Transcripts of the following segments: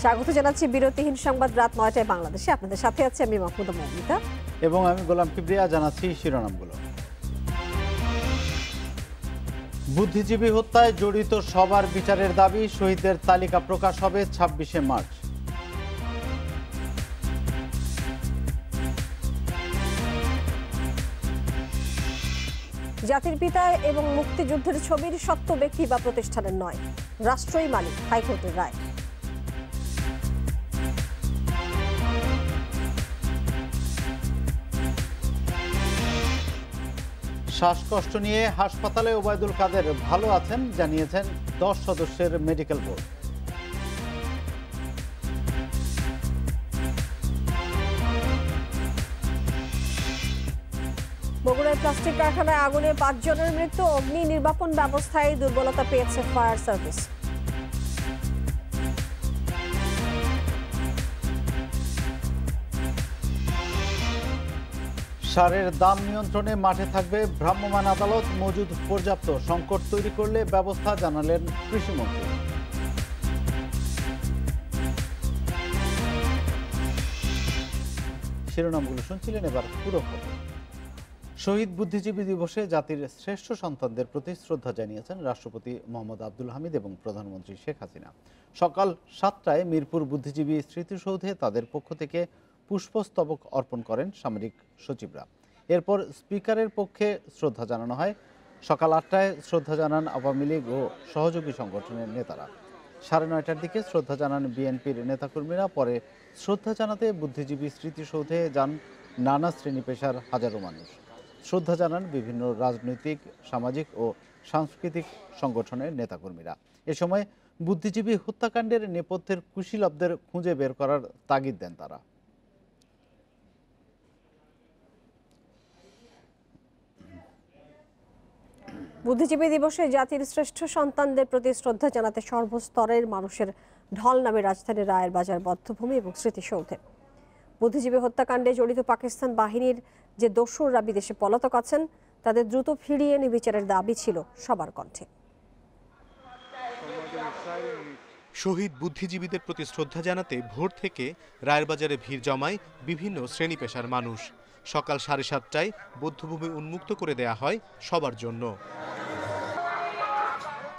স্বাগত জানাচ্ছি বিরতিহীন সংবাদ রাত ৯টায় বাংলাদেশে। আপনাদের সাথে আছে আমি মাহমুদা মৌমিতা এবং আমি গোলাম কিবরিয়া। জানাচ্ছি শিরোনামগুলো। বুদ্ধিজীবী হত্যায় জড়িত সবার বিচারের দাবি, শহীদদের তালিকা প্রকাশ হবে ২৬শে মার্চ। জাতির পিতা এবং মুক্তিযুদ্ধের ছবির সত্য ব্যক্তি বা প্রতিষ্ঠানের নয়, রাষ্ট্রই মালিক, হাইকোর্টের রায়। শ্বাসকষ্ট নিয়ে হাসপাতালে ওবায়দুল কাদের ভালো আছেন জানিয়েছেন ১০ সদস্যের মেডিকেল বোর্ড। বগুড়ায় প্লাস্টিক কারখানায় আগুনে ৫ জনের মৃত্যু, অগ্নি নির্বাপন ব্যবস্থায় দুর্বলতা পেয়েছে ফায়ার সার্ভিস। সারের দাম নিয়ন্ত্রণে মাঠে থাকবে ভ্রাম্যমাণ আদালত, মজুদ পর্যাপ্ত, সংকট তৈরি করলে ব্যবস্থা জানালেন কৃষিমন্ত্রী। শিরোনামগুলো শুনছিলেন, এবার পুরো খবর। শহীদ বুদ্ধিজীবী দিবসে জাতির শ্রেষ্ঠ সন্তানদের প্রতি শ্রদ্ধা জানিয়েছেন রাষ্ট্রপতি মোহাম্মদ আব্দুল হামিদ এবং প্রধানমন্ত্রী শেখ হাসিনা। সকাল ৭টায় মিরপুর বুদ্ধিজীবী স্মৃতিসৌধে তাদের পক্ষ থেকে পুষ্পস্তবক অর্পণ করেন সামরিক সচিবরা। এরপর স্পিকারের পক্ষে শ্রদ্ধা জানানো হয়। সকাল ৮টায় শ্রদ্ধা জানান আওয়ামী লীগ ও সহযোগী সংগঠনের নেতারা। ৯:৩০টার দিকে শ্রদ্ধা জানান বিএনপির নেতাকর্মীরা। পরে শ্রদ্ধা জানাতে বুদ্ধিজীবী স্মৃতিসৌধে যান নানা শ্রেণী পেশার হাজারো মানুষ। শ্রদ্ধা জানান বিভিন্ন রাজনৈতিক, সামাজিক ও সাংস্কৃতিক সংগঠনের নেতাকর্মীরা। এ সময় বুদ্ধিজীবী হত্যাকাণ্ডের নেপথ্যের কুশীলবদের খুঁজে বের করার তাগিদ দেন তারা। বুদ্ধিজীবী দিবসে জাতির শ্রেষ্ঠ সন্তানদের প্রতি শ্রদ্ধা জানাতে সর্বস্তরের মানুষের ঢল নামে রাজধানীর রায়ের বাজার বধ্যভূমি এবং স্মৃতিসৌধে। বুদ্ধিজীবী হত্যাকাণ্ডে জড়িত পাকিস্তান বাহিনীর যে দোসররা বিদেশে পলাতক আছেন তাদের দ্রুত ফিরিয়ে এনে বিচারের দাবি ছিল সবার কণ্ঠে। শহীদ বুদ্ধিজীবীদের প্রতি শ্রদ্ধা জানাতে ভোর থেকে রায়ের বাজারে ভিড় জমায় বিভিন্ন শ্রেণী পেশার মানুষ। সকাল ৭:৩০টায় বধ্যভূমি উন্মুক্ত করে দেয়া হয় সবার জন্য।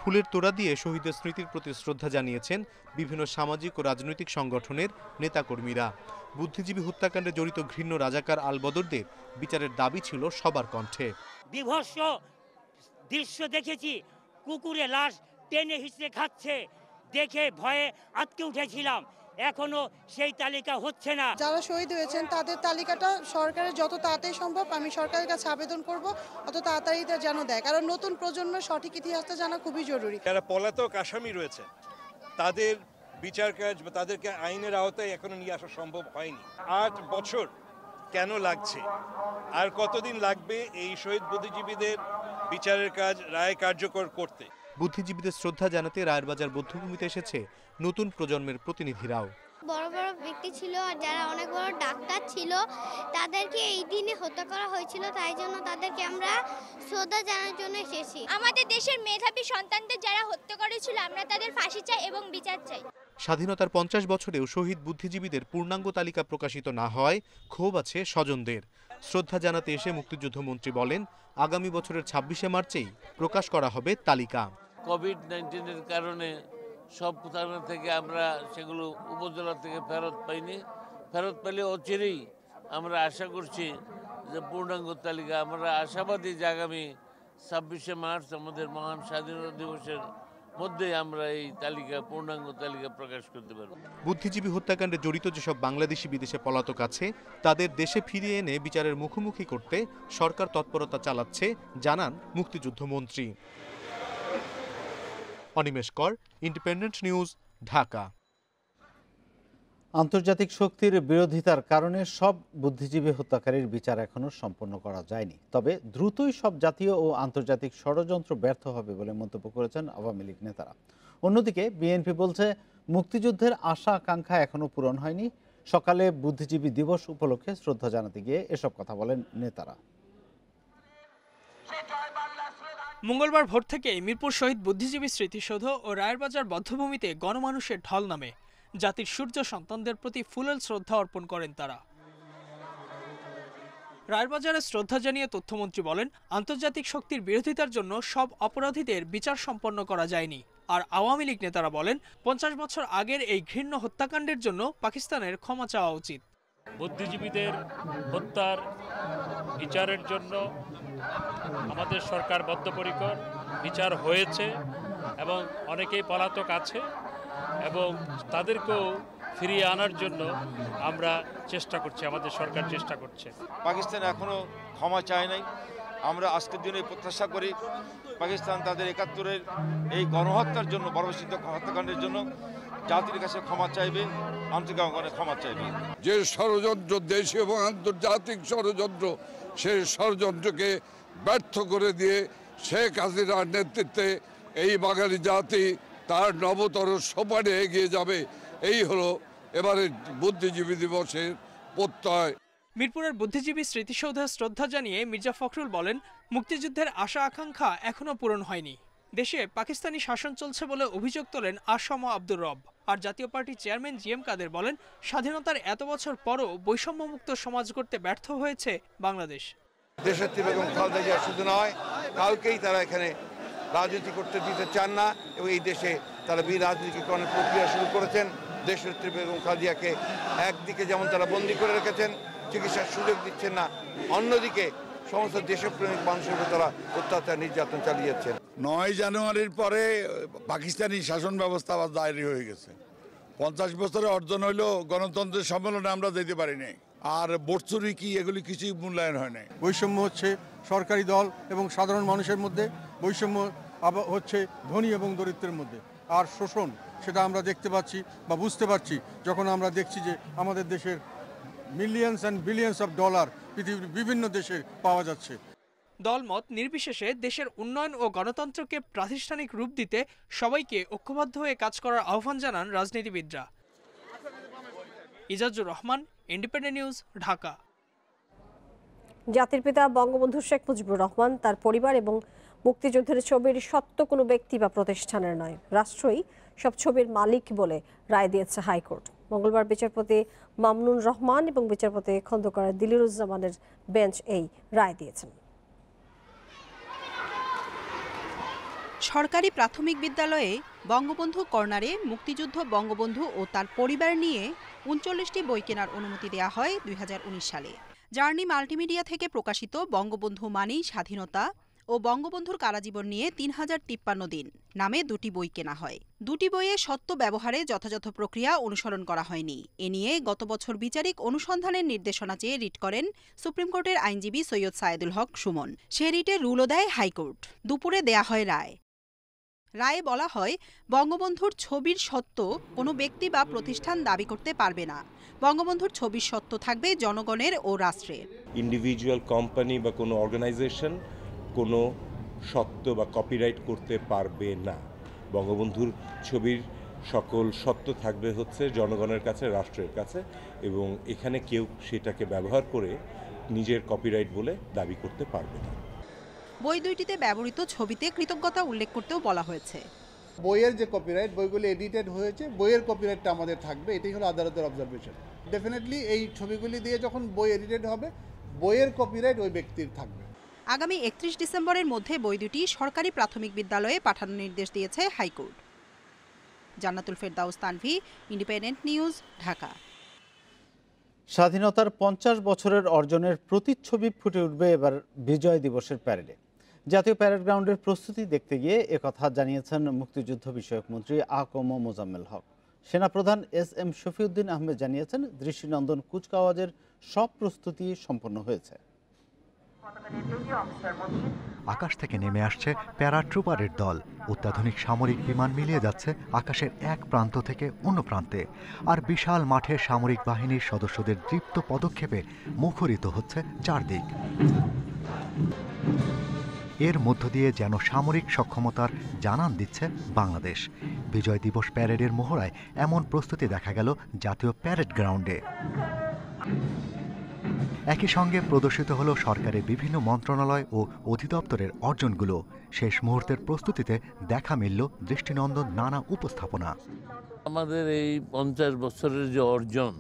ফুলের তোড়া দিয়ে শহীদের স্মৃতির প্রতি শ্রদ্ধা জানিয়েছেন বিভিন্ন সামাজিক ও রাজনৈতিক সংগঠনের নেতাকর্মীরা। বুদ্ধিজীবী হত্যাকাণ্ডে জড়িত ঘৃণ্য রাজাকার আলবদরদের বিচারের দাবি ছিল সবার কণ্ঠে। বিভৎস দৃশ্য দেখেছি, কুকুরে লাশ টেনে হিঁচড়ে খাচ্ছে, দেখে ভয়ে আটকে উঠেছিলাম। এখনো সেই তালিকা হচ্ছে না। যারা শহীদ হয়েছেন তাদের তালিকাটা সরকারের যত তাড়াতাড়ি সম্ভব, আমি সরকারের কাছে আবেদন করব অত তাড়াতাড়ি যেন দেয়, কারণ নতুন প্রজন্মের সঠিক ইতিহাসটা জানা খুবই জরুরি। যারা পলাতক আসামি রয়েছে তাদের বিচার কাজ বা তাদেরকে আইনের আওতায় এখনো নিয়ে আসা সম্ভব হয়নি। ৮ বছর কেন লাগছে, আর কতদিন লাগবে এই শহীদ বুদ্ধিজীবীদের বিচারের কাজ, রায় কার্যকর করতে? বুদ্ধিজীবীদের শ্রদ্ধা জানাতে রায়ের বাজার বধ্যভূমিতে এসেছে নতুন প্রজন্মের প্রতিনিধিরাও। বড় বড় ব্যক্তি ছিল আর যারা অনেক বড় ডাক্তার ছিল তাদেরকে এই দিনে হত্যা করা হয়েছিল, তাই জন্য তাদেরকে আমরা শ্রদ্ধা জানানোর জন্য এসেছি। আমাদের দেশের মেধাবী সন্তানদের যারা হত্যা করেছিল আমরা তাদের ফাঁসি চাই এবং বিচার চাই। স্বাধীনতার ৫০ বছরেও শহীদ বুদ্ধিজীবীদের পূর্ণাঙ্গ তালিকা প্রকাশিত না হওয়ায় ক্ষোভ আছে স্বজনদের। শ্রদ্ধা জানাতে এসে মুক্তিযুদ্ধ মন্ত্রী বলেন, আগামী বছরের ২৬শে মার্চেই প্রকাশ করা হবে তালিকা। কোভিড-১৯-এর কারণে সব থানা থেকে আমরা সেগুলো উপজেলা থেকে ফেরত পাইনি। ফেরত পেলে অচিরেই আমরা আশা করছি যে পূর্ণাঙ্গ তালিকা, আমরা আশাবাদী যে আগামী ২৬শে মার্চ আমাদের মহান স্বাধীনতা দিবসের মধ্যে আমরা এই তালিকা, পূর্ণাঙ্গ তালিকা প্রকাশ করতে পারব। বুদ্ধিজীবী হত্যাকাণ্ডে জড়িত যেসব বাংলাদেশি বিদেশে পলাতক আছে তাদের দেশে ফিরিয়ে এনে বিচারের মুখোমুখি করতে সরকার তৎপরতা চালাচ্ছে জানান মুক্তিযুদ্ধ মন্ত্রী। অনিমেষ কর, ইন্ডিপেন্ডেন্ট নিউজ, ঢাকা। আন্তর্জাতিক শক্তির বিরোধিতার কারণে সব বুদ্ধিজীবী হত্যাকারীর বিচার এখনো সম্পন্ন করা যায়নি, তবে দ্রুতই সব জাতীয় ও আন্তর্জাতিক ষড়যন্ত্র ব্যর্থ হবে বলে মন্তব্য করেছেন আওয়ামী লীগ নেতারা। অন্যদিকে বিএনপি বলছে মুক্তিযুদ্ধের আশা আকাঙ্ক্ষা এখনো পূরণ হয়নি। সকালে বুদ্ধিজীবী দিবস উপলক্ষে শ্রদ্ধা জানাতে গিয়ে এসব কথা বলেন নেতারা। মঙ্গলবার ভোর থেকে মিরপুর শহীদ বুদ্ধিজীবী স্মৃতিসৌধ ও রায়ের বাজার বধ্যভূমিতে গণমানুষের ঢল নামে। জাতির সূর্য সন্তানদের প্রতি ফুলেল শ্রদ্ধা অর্পণ করেন তারা। রায়েরবাজারে শ্রদ্ধা জানিয়ে তথ্যমন্ত্রী বলেন, আন্তর্জাতিক শক্তির বিরোধিতার জন্য সব অপরাধীদের বিচার সম্পন্ন করা যায়নি। আর আওয়ামী লীগ নেতারা বলেন, 50 বছর আগের এই ঘৃণ্য হত্যাকাণ্ডের জন্য পাকিস্তানের ক্ষমা চাওয়া উচিত। বুদ্ধিজীবীদের হত্যার বিচারের জন্য আমাদের সরকার বদ্ধপরিকর। বিচার হয়েছে এবং অনেকেই পলাতক আছে এবং তাদেরকেও ফিরিয়ে আনার জন্য আমরা চেষ্টা করছি, আমাদের সরকার চেষ্টা করছে। পাকিস্তান এখনো ক্ষমা চায় নাই। আমরা আজকের দিনে প্রত্যাশা করি পাকিস্তান তাদের 71-এর এই গণহত্যার জন্য, বর্বরচিত হত্যাকাণ্ডের জন্য জাতির কাছে ক্ষমা চাইবে, আন্তর্জাতিক ক্ষমা চাইবে। যে ষড়যন্ত্র, দেশীয় এবং আন্তর্জাতিক ষড়যন্ত্র, সেই ষড়যন্ত্রকে ব্যর্থ করে দিয়ে শেখ হাসিনার নেতৃত্বে এই বাঙালি জাতি তার নবতর সোপানে এগিয়ে যাবে। এই হলো এবারে বুদ্ধিজীবী দিবসের প্রত্যয়। মিরপুরের বুদ্ধিজীবী স্মৃতিসৌধে শ্রদ্ধা জানিয়ে মির্জা ফখরুল বলেন, মুক্তিযুদ্ধের আশা আকাঙ্ক্ষা এখনো পূরণ হয়নি। দেশে পাকিস্তানি শাসন চলছে বলে অভিযোগ তোলেন আসম আব্দুর রব। আর জাতীয় পার্টির চেয়ারম্যান জিএম কাদের বলেন, স্বাধীনতার এত বছর পরও বৈষম্যমুক্ত সমাজ গড়তে ব্যর্থ হয়েছে বাংলাদেশ। দেশনেত্রী বেগম খালেদা জিয়া শুধু নয়, কাউকেই তারা এখানে রাজনীতি করতে দিতে চান না এবং এই দেশে তারা বিরাজনীতিকরণের প্রক্রিয়া শুরু করেছেন। দেশনেত্রী বেগম খালেদাকে একদিকে যেমন তারা বন্দী করে রেখেছেন, চিকিৎসার সুযোগ দিচ্ছেন না, অন্যদিকে সমস্ত দেশপ্রেমিক মানুষের উপর তারা অত্যাচার নির্যাতন চালিয়েছেন। 9 জানুয়ারির পরে পাকিস্তানি শাসন ব্যবস্থা আবার জারি হয়ে গেছে। 50 বছরে অর্জন হইলেও গণতন্ত্রের সম্মেলনে আমরা যেতে পারিনি। আর বর্ষুরি কি, এগুলি কিছুই মূল্যায়ন হয় নাই। বৈষম্য হচ্ছে সরকারি দল এবং সাধারণ মানুষের মধ্যে, বৈষম্য হচ্ছে ধনী এবং দরিদ্রের মধ্যে। আর শোষণ, সেটা আমরা দেখতে পাচ্ছি বা বুঝতে পারছি যখন আমরা দেখছি যে আমাদের দেশের millions and billions of dollar পৃথিবীর বিভিন্ন দেশে পাওয়া যাচ্ছে। দলমত নির্বিশেষে দেশের উন্নয়ন ও গণতন্ত্রকে প্রাতিষ্ঠানিক রূপ দিতে সবাইকে ঐক্যবদ্ধ হয়ে কাজ করার আহ্বান জানান রাজনীতিবিদরা। Ijazur Rahman, Independent News, Dhaka. জাতির পিতা বঙ্গবন্ধু শেখ মুজিবুর রহমান, তার পরিবার এবং মুক্তিযুদ্ধের ছবির সত্য কোনো ব্যক্তি বা প্রতিষ্ঠানের নয়, রাষ্ট্রই সব ছবির মালিক বলে রায় দিয়েছে হাইকোর্ট। মঙ্গলবার বিচারপতি মামনুন রহমান এবং বিচারপতি খন্দকার দিলিরুজ্জামানের বেঞ্চ এই রায় দিয়েছেন। সরকারি প্রাথমিক বিদ্যালয়ে বঙ্গবন্ধু কর্নারে মুক্তিযুদ্ধ, বঙ্গবন্ধু ও তার পরিবার নিয়ে 39টি বই কেনার অনুমতি দেওয়া হয় 2019 সালে। জার্নি মাল্টিমিডিয়া থেকে প্রকাশিত বঙ্গবন্ধু মানেই স্বাধীনতা ও বঙ্গবন্ধুর কারাজীবন নিয়ে 3053 দিন নামে 2টি বই কেনা হয়। 2টি বইয়ে সত্য ব্যবহারে যথাযথ প্রক্রিয়া অনুসরণ করা হয়নি। এ নিয়ে গত বছর বিচারিক অনুসন্ধানের নির্দেশনা চেয়ে রিট করেন সুপ্রিম কোর্টের আইনজীবী সৈয়দ সায়েদুল হক সুমন। সে রিটে রুলও দেয় হাইকোর্ট। দুপুরে দেয়া হয় রায়। রায়ে বলা হয়, বঙ্গবন্ধুর ছবির সত্য কোনো ব্যক্তি বা প্রতিষ্ঠান দাবি করতে পারবে না। বঙ্গবন্ধুর ছবির সত্য থাকবে জনগণের ও রাষ্ট্রের। ইন্ডিভিজুয়াল কোম্পানি বা কোনো অর্গানাইজেশন কোনো সত্য বা কপিরাইট করতে পারবে না। বঙ্গবন্ধুর ছবির সকল সত্য থাকবে হচ্ছে জনগণের কাছে, রাষ্ট্রের কাছে, এবং এখানে কেউ সেটাকে ব্যবহার করে নিজের কপিরাইট বলে দাবি করতে পারবে না। বই দুইটিতে ব্যবহৃত ছবিতে কৃতজ্ঞতা উল্লেখ করতেও বলা হয়েছে। বইয়ের যে কপিরাইট, বইগুলি এডিটেড হয়েছে, বইয়ের কপিরাইটটা আমাদের থাকবে, এটাই হলো আদালতের অবজারভেশন। ডেফিনেটলি এই ছবিগুলি দিয়ে যখন বই এডিটেড হবে, বইয়ের কপিরাইট ওই ব্যক্তির থাকবে। আগামী 31 ডিসেম্বরের মধ্যে বই দুটি সরকারি প্রাথমিক বিদ্যালয়ে পাঠানোর নির্দেশ দিয়েছে হাইকোর্ট। জান্নাতুল ফেরদাউস তানভি, ইন্ডিপেন্ডেন্ট নিউজ, ঢাকা। স্বাধীনতার 50 বছরের অর্জনের প্রতিচ্ছবি ফুটে উঠবে এবার বিজয় দিবসের প্যারেডে। জাতীয় প্যারেড গ্রাউন্ডের প্রস্তুতি দেখতে গিয়ে একথা জানিয়েছেন মুক্তিযুদ্ধ বিষয়ক মন্ত্রী আকম মোজাম্মেল হক। সেনাপ্রধান এস.এম. শফিউদ্দিন আহমেদ জানিয়েছেন, দৃষ্টিনন্দন কুচকাওয়াজের সব প্রস্তুতি সম্পন্ন হয়েছে। আকাশ থেকে নেমে আসছে প্যারাট্রুপারের দল। অত্যাধুনিক সামরিক বিমান মিলিয়ে যাচ্ছে আকাশের এক প্রান্ত থেকে অন্য প্রান্তে। আর বিশাল মাঠে সামরিক বাহিনীর সদস্যদের দীপ্ত পদক্ষেপে মুখরিত হচ্ছে চারদিক। এর মধ্য দিয়ে যেন সামরিক সক্ষমতার জানান দিচ্ছে বাংলাদেশ। বিজয় দিবস প্যারেডের মহড়ায় এমন প্রস্তুতি দেখা গেল জাতীয় প্যারেড গ্রাউন্ডে। একই সঙ্গে প্রদর্শিত হলো সরকারের বিভিন্ন মন্ত্রণালয় ও অধিদপ্তরের অর্জনগুলো। শেষ মুহূর্তের প্রস্তুতিতে দেখা মিলল দৃষ্টিনন্দন নানা উপস্থাপনা। আমাদের এই 50 বছরের যে অর্জন,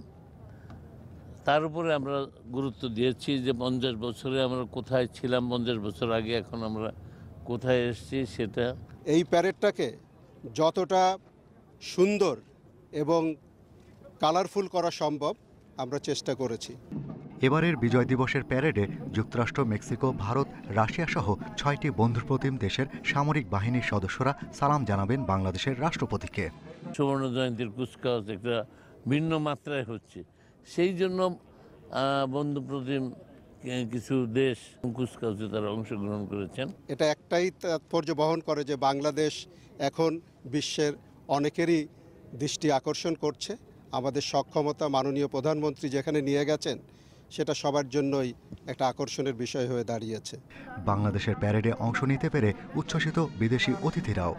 তার উপরে আমরা গুরুত্ব দিয়েছি যে 50 বছরে আমরা কোথায় ছিলাম 50 বছর আগে, এখন আমরা কোথায় এসেছি সেটা। এই প্যারেডটাকে যতটা সুন্দর এবং কালারফুল করা সম্ভব আমরা চেষ্টা করেছি। এবারের বিজয় দিবসের প্যারেডে যুক্তরাষ্ট্র, মেক্সিকো, ভারত, রাশিয়া সহ 6টি বন্ধুপ্রতিম দেশের সামরিক বাহিনীর সদস্যরা সালাম জানাবেন বাংলাদেশের রাষ্ট্রপতিকে। সুবর্ণ জয়ন্তীর কুচকাওয়াজ একটা ভিন্ন মাত্রায় হচ্ছে, সেই জন্য বন্ধুপ্রতিম কিছু দেশ কুচকাওয়াজে তারা অংশগ্রহণ করেছেন। এটা একটাই তাৎপর্য বহন করে যে বাংলাদেশ এখন বিশ্বের অনেকেরই দৃষ্টি আকর্ষণ করছে। আমাদের সক্ষমতা মাননীয় প্রধানমন্ত্রী যেখানে নিয়ে গেছেন সেটা সবার জন্যই একটা আকর্ষণের বিষয় হয়ে দাঁড়িয়েছে। বাংলাদেশের প্যারেডে অংশ নিতে পেরে উচ্ছ্বসিত বিদেশি অতিথিরাও।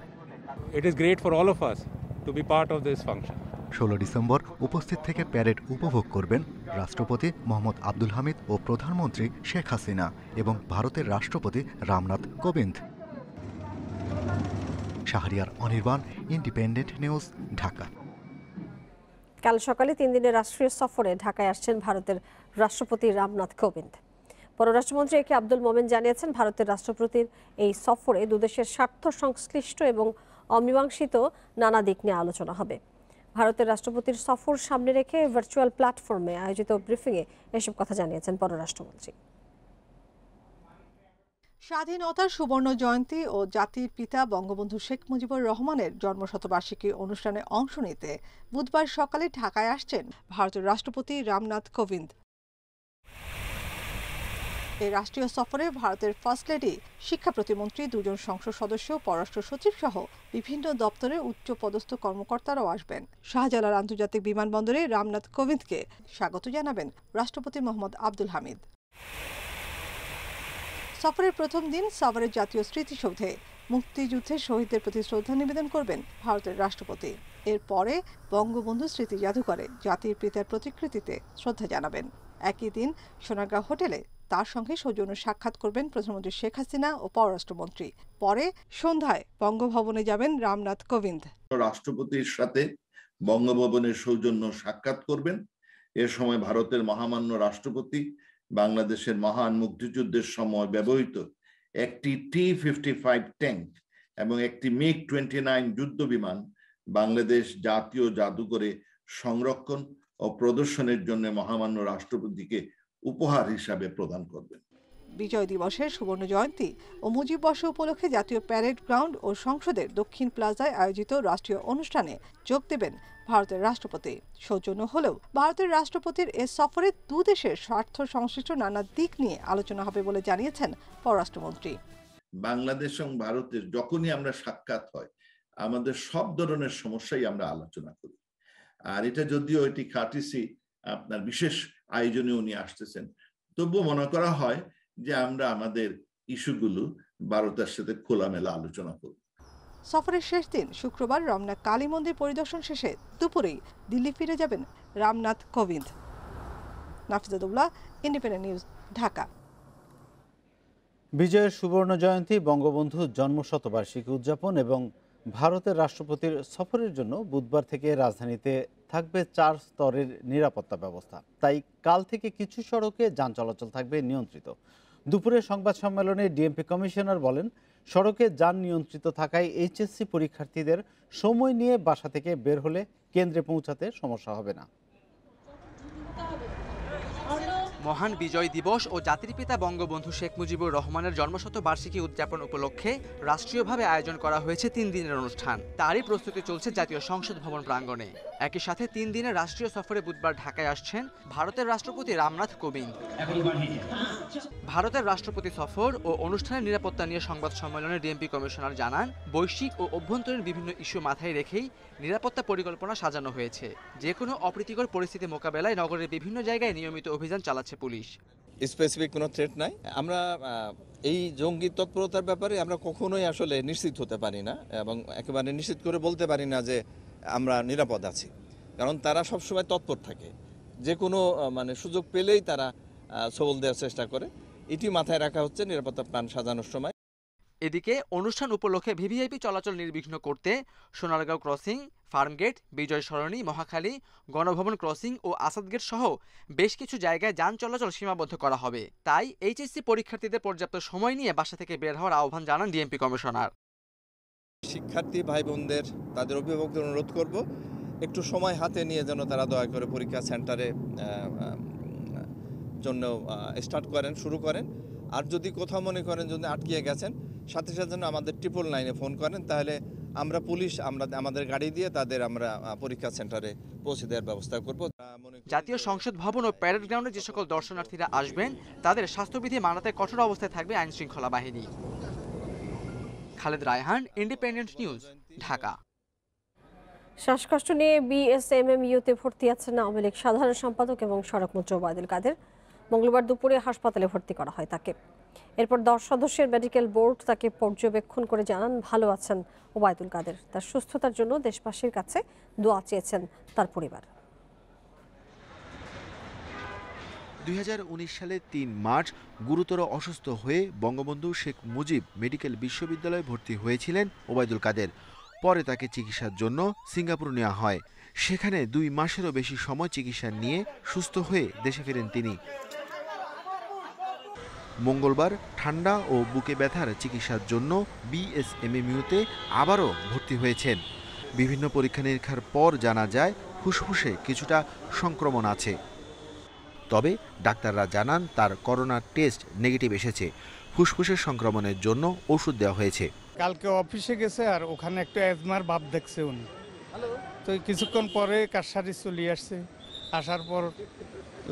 It is great for all of us to be part of this function. 16 December উপস্থিত থেকে প্যারেড উপভোগ করবেন রাষ্ট্রপতি মোহাম্মদ আব্দুল হামিদ ও প্রধানমন্ত্রী শেখ হাসিনা এবং ভারতের রাষ্ট্রপতি রামনাথ কোবিন্দ। Shahriar Anirban, Independent News, Dhaka. কাল সকালে 3 দিনের রাষ্ট্রীয় সফরে ঢাকায় আসছেন ভারতের রাষ্ট্রপতি রামনাথ কোবিন্দ। পররাষ্ট্রমন্ত্রী একে আব্দুল মোমেন জানিয়েছেন, ভারতের রাষ্ট্রপতির এই সফরে দুদেশের স্বার্থ সংশ্লিষ্ট এবং অমীমাংসিত নানা দিক নিয়ে আলোচনা হবে। ভারতের রাষ্ট্রপতির সফর সামনে রেখে ভার্চুয়াল প্ল্যাটফর্মে আয়োজিত ব্রিফিংয়ে এসব কথা জানিয়েছেন পররাষ্ট্রমন্ত্রী। স্বাধীনতার সুবর্ণ জয়ন্তী ও জাতির পিতা বঙ্গবন্ধু শেখ মুজিবুর রহমানের জন্মশতবার্ষিকী অনুষ্ঠানে অংশ নিতে বুধবার সকালে ঢাকায় আসছেন ভারতের রাষ্ট্রপতি রামনাথ কোবিন্দ। এই রাষ্ট্রীয় সফরে ভারতের ফার্স্ট লেডি, শিক্ষা প্রতিমন্ত্রী, 2 জন সংসদ সদস্য, পররাষ্ট্র সচিব সহ বিভিন্ন দপ্তরের উচ্চ পদস্থ কর্মকর্তারাও আসবেন। শাহজালাল আন্তর্জাতিক বিমানবন্দরে রামনাথ কোবিন্দকে স্বাগত জানাবেন রাষ্ট্রপতি মোহাম্মদ আব্দুল হামিদ। সফরের প্রথম দিন সাভারের জাতীয় স্মৃতিসৌধে মুক্তিযুদ্ধের শহীদদের প্রতি শ্রদ্ধা নিবেদন করবেন ভারতের রাষ্ট্রপতি। এরপরে বঙ্গবন্ধু স্মৃতি জাদুঘরে জাতির পিতার প্রতিকৃতিতে শ্রদ্ধা জানাবেন। একই দিন সোনারগাঁও হোটেলে তার সঙ্গে সৌজন্য সাক্ষাৎ করবেন প্রধানমন্ত্রী শেখ হাসিনা ও পররাষ্ট্রমন্ত্রী। পরে সন্ধ্যায় বঙ্গভবনে যাবেন রামনাথ কোবিন্দ। রাষ্ট্রপতির সাথে বঙ্গভবনের সৌজন্য সাক্ষাৎ করবেন। এ সময় ভারতের মহামান্য রাষ্ট্রপতি বাংলাদেশের মহান মুক্তিযুদ্ধের সময় ব্যবহৃত একটি T-55 ট্যাঙ্ক এবং একটি MiG-29 যুদ্ধ বিমান বাংলাদেশ জাতীয় জাদুঘরে সংরক্ষণ ও প্রদর্শনের জন্য মহামান্য রাষ্ট্রপতিকে উপহার হিসাবে প্রদান করবেন। বিজয় দিবসের সুবর্ণ জয়ন্তী ও মুজিব বর্ষ উপলক্ষে জাতীয় প্যারেড গ্রাউন্ড ও সংসদের দক্ষিণ প্লাজায় আয়োজিত রাষ্ট্রীয় অনুষ্ঠানে যোগ দেবেন ভারতের রাষ্ট্রপতি। সৌজন্য হলেও ভারতের রাষ্ট্রপতির এ সফরে 2 দেশের স্বার্থ সংশ্লিষ্ট নানা দিক নিয়ে আলোচনা হবে বলে জানিয়েছেন পররাষ্ট্রমন্ত্রী। বাংলাদেশ এবং ভারতের যখনই আমরা সাক্ষাৎ হয় আমাদের সব ধরনের সমস্যাই আমরা আলোচনা করি। আর এটা যদিও এটি কাটিসি আপনার বিশেষ আয়োজনে উনি আসতেছেন, তবুও মনে করা হয় যে আমরা আমাদের ইস্যুগুলো ভারতের সাথে খোলামেলা আলোচনা করব। সফরের শেষ দিন শুক্রবার রমনা কালী মন্দির পরিদর্শন শেষে দুপুরেই দিল্লি ফিরে যাবেন রামনাথ কোবিন্দ। Nafizatullah, Independent News, Dhaka. বিজয়ের সুবর্ণ জয়ন্তী, বঙ্গবন্ধু জন্মশতবার্ষিকী উদযাপন এবং ভারতের রাষ্ট্রপতির সফরের জন্য বুধবার থেকে রাজধানীতে থাকবে 4 স্তরের নিরাপত্তা ব্যবস্থা। তাই কাল থেকে কিছু সড়কে যান চলাচল থাকবে নিয়ন্ত্রিত। দুপুরে সংবাদ সম্মেলনে ডিএমপি কমিশনার বলেন, সড়কে যান নিয়ন্ত্রিত থাকায় এইচএসসি পরীক্ষার্থীদের সময় নিয়ে বাসা থেকে বের হলে কেন্দ্রে পৌঁছাতে সমস্যা হবে না। মহান বিজয় দিবস ও জাতির পিতা বঙ্গবন্ধু শেখ মুজিবুর রহমানের জন্মশতবার্ষিকী উদযাপন উপলক্ষে রাষ্ট্রীয়ভাবে আয়োজন করা হয়েছে 3 দিনের অনুষ্ঠান। তারই প্রস্তুতি চলছে জাতীয় সংসদ ভবন প্রাঙ্গণে। একই সাথে 3 দিনের রাষ্ট্রীয় সফরে বুধবার ঢাকায় আসছেন ভারতের রাষ্ট্রপতি রামনাথ কোবিন্দ। ভারতের রাষ্ট্রপতি সফর ও অনুষ্ঠানের নিরাপত্তা নিয়ে সংবাদ সম্মেলনে ডিএমপি কমিশনার জানান, বৈশ্বিক ও অভ্যন্তরীণ বিভিন্ন ইস্যু মাথায় রেখেই নিরাপত্তা পরিকল্পনা সাজানো হয়েছে। যে কোনো অপ্রীতিকর পরিস্থিতি মোকাবেলায় নগরের বিভিন্ন জায়গায় নিয়মিত অভিযান চালাচ্ছে পুলিশ। স্পেসিফিক কোনো থ্রেট নাই। আমরা এই জঙ্গি তৎপরতার ব্যাপারে আমরা কখনোই আসলে নিশ্চিত হতে পারি না এবং একেবারে নিশ্চিত করে বলতে পারি না যে আমরা নিরাপদ আছি, কারণ তারা সবসময় তৎপর থাকে। যে কোনো সুযোগ পেলেই তারা সবল দেওয়ার চেষ্টা করে। এটি মাথায় রাখা হচ্ছে নিরাপত্তা প্ল্যান সাজানোর সময়। এদিকে অনুষ্ঠান উপলক্ষে ভিভিআইপি চলাচল নির্বিঘ্ন করতে সোনারগাঁও ক্রসিং, ফার্মগেট, বিজয় সরণি, মহাখালী, গণভবন ক্রসিং ও আসাদ গেট সহ বেশ কিছু জায়গায় যান চলাচল সীমাবদ্ধ করা হবে। তাই এইচএসসি পরীক্ষার্থীদের পর্যাপ্ত সময় নিয়ে বাসা থেকে বের হওয়ার আহ্বান জানান ডিএমপি কমিশনার। শিক্ষার্থী ভাই বোনদের তাদের অভিভাবকদের অনুরোধ করব একটু সময় হাতে নিয়ে যেন তারা দয়া করে পরীক্ষা সেন্টারে জন্য শুরু করেন। আর যদি কোথাও মনে করেন যদি আটকিয়ে গেছেন, সাথে সাথে যেন আমাদের 999-এ ফোন করেন, তাহলে আমরা পুলিশ আমাদের গাড়ি দিয়ে তাদের আমরা পরীক্ষা সেন্টারে পৌঁছে দেওয়ার ব্যবস্থা করব। জাতীয় সংসদ ভবন ও প্যারেড গ্রাউন্ডে যে সকল দর্শনার্থীরা আসবেন তাদের স্বাস্থ্যবিধি মানাতে কঠোর অবস্থায় থাকবে আইন শৃঙ্খলা বাহিনী। Khaled Raihan, independent News, Dhaka. শ্বাসকষ্ট নিয়ে বিএসএমএমইউতে ভর্তি আছেন আওয়ামী লীগ সাধারণ সম্পাদক এবং সড়কমন্ত্রী ওবায়দুল কাদের। মঙ্গলবার দুপুরে হাসপাতালে ভর্তি করা হয় তাকে। এরপর 10 সদস্যের মেডিকেল বোর্ড তাকে পর্যবেক্ষণ করে জানান ভালো আছেন ওবায়দুল কাদের। তার সুস্থতার জন্য দেশবাসীর কাছে দোয়া চেয়েছেন তার পরিবার। 2019 সালে 3 মার্চ গুরুতর অসুস্থ হয়ে বঙ্গবন্ধু শেখ মুজিব মেডিকেল বিশ্ববিদ্যালয়ে ভর্তি হয়েছিলেন ওবায়দুল কাদের। পরে তাকে চিকিৎসার জন্য সিঙ্গাপুর নেওয়া হয়। সেখানে 2 মাসেরও বেশি সময় চিকিৎসা নিয়ে সুস্থ হয়ে দেশে ফেরেন তিনি। মঙ্গলবার ঠান্ডা ও বুকে ব্যথার চিকিৎসার জন্য বিএসএমএমইউতে আবারও ভর্তি হয়েছেন। বিভিন্ন পরীক্ষা নিরীক্ষার পর জানা যায় ফুসফুসে কিছুটা সংক্রমণ আছে। তবে ডাক্তাররা জানান তার করোনা টেস্ট নেগেটিভ এসেছে। ফুসফুসের সংক্রমণের জন্য ওষুধ দেওয়া হয়েছে। কালকে অফিসে গেছে আর ওখানে একটু অ্যাজমার ভাব দেখছে উনি, তো কিছুক্ষণ পরে কাশারি চলে আসছে। আসার পর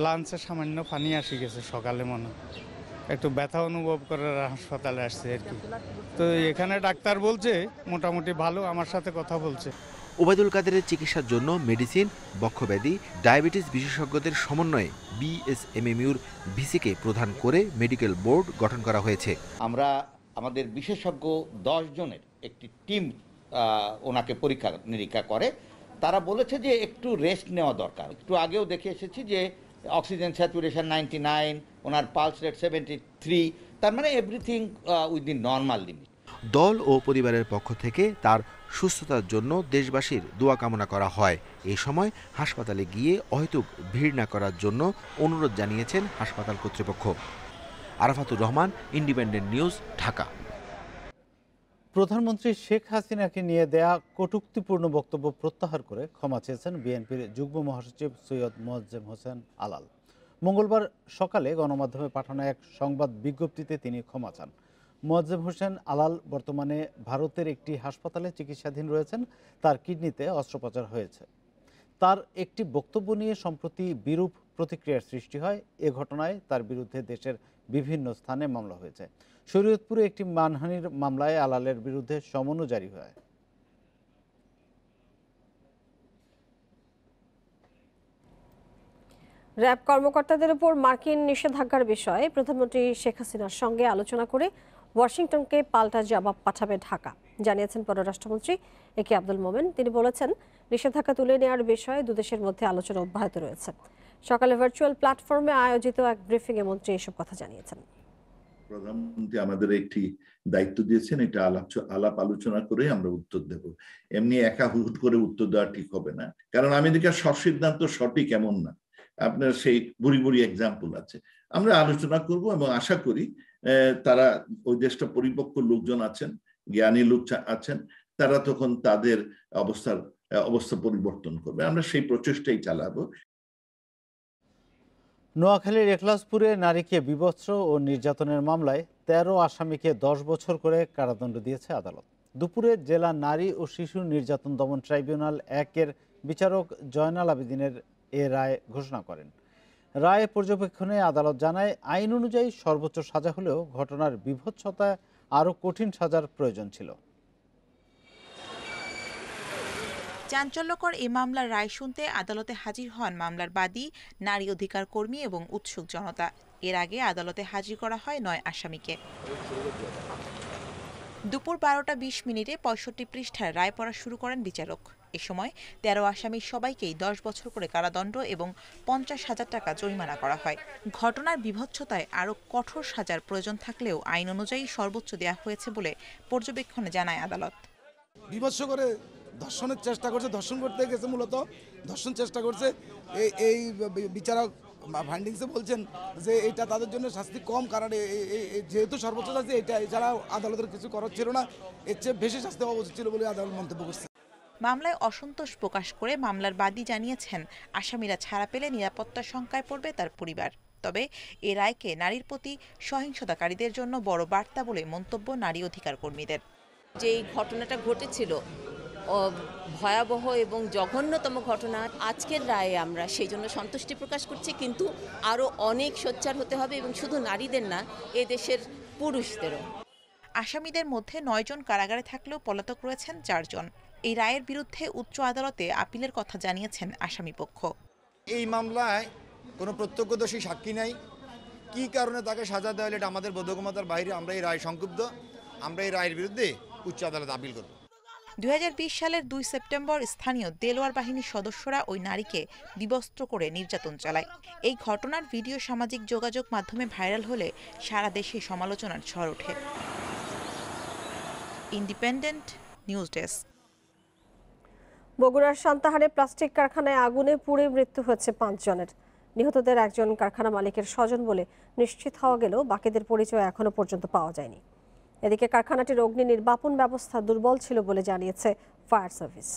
লাঞ্চে সামান্য পানি আসি গেছে, সকালে মনে একটু ব্যথা অনুভব করে হাসপাতালে আসছে আর কি। তো এখানে ডাক্তার বলছে মোটামুটি ভালো, আমার সাথে কথা বলছে। ওবায়দুল কাদেরের চিকিৎসার জন্য মেডিসিন, বক্ষব্যাধি, ডায়াবেটিস বিশেষজ্ঞদের সমন্বয়ে বিএসএমএমইউর ভিসিকে প্রধান করে মেডিকেল বোর্ড গঠন করা হয়েছে। আমরা আমাদের বিশেষজ্ঞ 10 জনের একটি টিম ওনাকে পরীক্ষা নিরীক্ষা করে। তারা বলেছে যে একটু রেস্ট নেওয়া দরকার। একটু আগেও দেখে এসেছি যে অক্সিজেন স্যাচুরেশন 99, ওনার পালস রেট 73, তার মানে এভরিথিং উইদিন নর্মাল লিমিট। দল ও পরিবারের পক্ষ থেকে তার সুস্থতার জন্য দেশবাসীর দোয়া কামনা করা হয়। এই সময় হাসপাতালে গিয়ে অহেতুক ভিড় না করার জন্য অনুরোধ জানিয়েছেন হাসপাতাল কর্তৃপক্ষ। Arafatur Rahman, Independent News, Dhaka. প্রধানমন্ত্রী শেখ হাসিনাকে নিয়ে দেয়া কটূক্তিপূর্ণ বক্তব্য প্রত্যাহার করে ক্ষমা চেয়েছেন বিএনপির যুগ্ম মহাসচিব সৈয়দ মোয়াজ্জেম হোসেন আলাল। মঙ্গলবার সকালে গণমাধ্যমে পাঠানো এক সংবাদ বিজ্ঞপ্তিতে তিনি ক্ষমা চান। মোয়াজ্জেম হোসেন আলাল বর্তমানে ভারতের একটি হাসপাতালে চিকিৎসাধীন রয়েছেন। তার কিডনিতে অস্ত্রোপচার হয়েছে। তার একটি বক্তব্য নিয়ে সম্প্রতি বিরূপ প্রতিক্রিয়ার সৃষ্টি হয়। এ ঘটনায় তার বিরুদ্ধে দেশের বিভিন্ন স্থানে মামলা হয়েছে। শরীয়তপুরে একটি মানহানির মামলায় আলালের বিরুদ্ধে সমনও জারি হয়। র্যাব কর্মকর্তাদের উপর মার্কিন নিষেধাজ্ঞার বিষয়ে প্রধানমন্ত্রী শেখ হাসিনার সঙ্গে আলোচনা করে ওয়াশিংটনকে পাল্টা জবাব পাঠাবে ঢাকা, জানিয়েছেন পররাষ্ট্রমন্ত্রী একে আব্দুল মোমেন। তিনি বলেছেন, নিষেধাজ্ঞা তুলে নেওয়ার বিষয়ে দুদেশের মধ্যে আলোচনা অব্যাহত রয়েছে। সকালে ভার্চুয়াল প্ল্যাটফর্মে আয়োজিত এক ব্রিফিংয়ে মন্ত্রী এসব কথা জানিয়েছেন। প্রধানমন্ত্রী আমাদের একটি দায়িত্ব দিয়েছেন, এটা আলাপ আলোচনা করে আমরা উত্তর দেব। এমনি একা হুট করে উত্তর দেওয়া ঠিক হবে না, কারণ আমেরিকার সব সিদ্ধান্ত সঠিক এমন না। আপনার সেই বুড়ি বুড়ি এক্সাম্পল আছে। আমরা আলোচনা করব এবং আশা করি তারা ওই দেশটা পরিপক্ক লোকজন আছেন, জ্ঞানী লোক আছেন, তারা তখন তাদের অবস্থা পরিবর্তন করবে। আমরা সেই প্রচেষ্টাই চালাবো। নোয়াখালীর এখলাসপুরে নারীকে বিবস্ত্র ও নির্যাতনের মামলায় 13 আসামিকে 10 বছর করে কারাদণ্ড দিয়েছে আদালত। দুপুরে জেলা নারী ও শিশু নির্যাতন দমন ট্রাইব্যুনাল 1-এর বিচারক জয়নাল আবেদিনের এ রায় ঘোষণা করেন। রায় পর্যবেক্ষণে আদালত জানায়, আইন অনুযায়ী সর্বোচ্চ সাজা হলেও ঘটনার বিভৎসতায় আরও কঠিন সাজার প্রয়োজন ছিল। চাঞ্চল্যকর এ মামলার রায় শুনতে আদালতে হাজির হন মামলার বাদী, নারী অধিকার কর্মী এবং উৎসুক জনতা। এর আগে আদালতে হাজির করা হয় 9 আসামিকে। দুপুর 12টা 20 মিনিটে 65 পৃষ্ঠার রায় পড়া শুরু করেন বিচারক। এ সময় ১৩ আসামির সবাইকেই ১০ বছর করে কারাদণ্ড এবং ৫০,০০০ টাকা জরিমানা করা হয়। ঘটনার বিভৎসতায় আরও কঠোর সাজার প্রয়োজন থাকলেও আইন অনুযায়ী সর্বোচ্চ দেয়া হয়েছে বলে পর্যবেক্ষণে জানায় আদালত। বিভৎস করে ধর্ষণের চেষ্টা করছে, ধর্ষণ করতে গেছে, মূলত ধর্ষণ চেষ্টা করছে। এই বিচারক ফাইন্ডিংসে বলছেন যে এটা তাদের জন্য শাস্তি কম, কারণ যেহেতু সর্বোচ্চ শাস্তি এটা, এছাড়া আদালতের কিছু করার ছিল না, এর চেয়ে বেশি শাস্তি হওয়া উচিত ছিল বলে আদালত মন্তব্য করছে। মামলায় অসন্তোষ প্রকাশ করে মামলার বাদী জানিয়েছেন আসামিরা ছাড়া পেলে নিরাপত্তার শঙ্কায় পড়বে তার পরিবার। তবে এ রায়কে নারীর প্রতি সহিংসতাকারীদের জন্য বড় বার্তা বলে মন্তব্য নারী অধিকার কর্মীদের। যে এই ঘটনাটা ঘটেছিল ভয়াবহ এবং জঘন্যতম ঘটনা, আজকের রায়ে আমরা সেই জন্য সন্তুষ্টি প্রকাশ করছি, কিন্তু আরও অনেক সোচ্চার হতে হবে, এবং শুধু নারীদের না, এ দেশের পুরুষদেরও। আসামিদের মধ্যে ৯ জন কারাগারে থাকলেও পলাতক রয়েছেন ৪ জন। এই রায়ের বিরুদ্ধে উচ্চ আদালতে আপিলের কথা জানিয়েছেন আসামিপক্ষ। এই মামলায় কোনো প্রত্যক্ষদর্শী সাক্ষী নাই, কি কারণে তাকে সাজা দেওয়া হলে এটা আমাদের বোধগম্যতার বাইরে। আমরা এই রায় সংক্ষুব্ধ, আমরা এই রায়ের বিরুদ্ধে উচ্চ আদালতে আপিল করব। ২০২০ সালের ২ সেপ্টেম্বর স্থানীয় দেলোয়ার বাহিনীর সদস্যরা ওই নারীকে বিবস্ত্র করে নির্যাতন চালায়। এই ঘটনার ভিডিও সামাজিক যোগাযোগ মাধ্যমে ভাইরাল হলে সারা দেশে সমালোচনার ঝড় ওঠে। Independent news desk. বগুড়ার সান্তাহারে প্লাস্টিক কারখানায় আগুনে পুড়ে মৃত্যু হয়েছে ৫ জনের। নিহতদের একজন কারখানা মালিকের স্বজন বলে নিশ্চিত হওয়া গেলেও বাকিদের পরিচয় এখনো পর্যন্ত পাওয়া যায়নি। এদিকে কারখানাটির অগ্নি নির্বাপন ব্যবস্থা দুর্বল ছিল বলে জানিয়েছে ফায়ার সার্ভিস।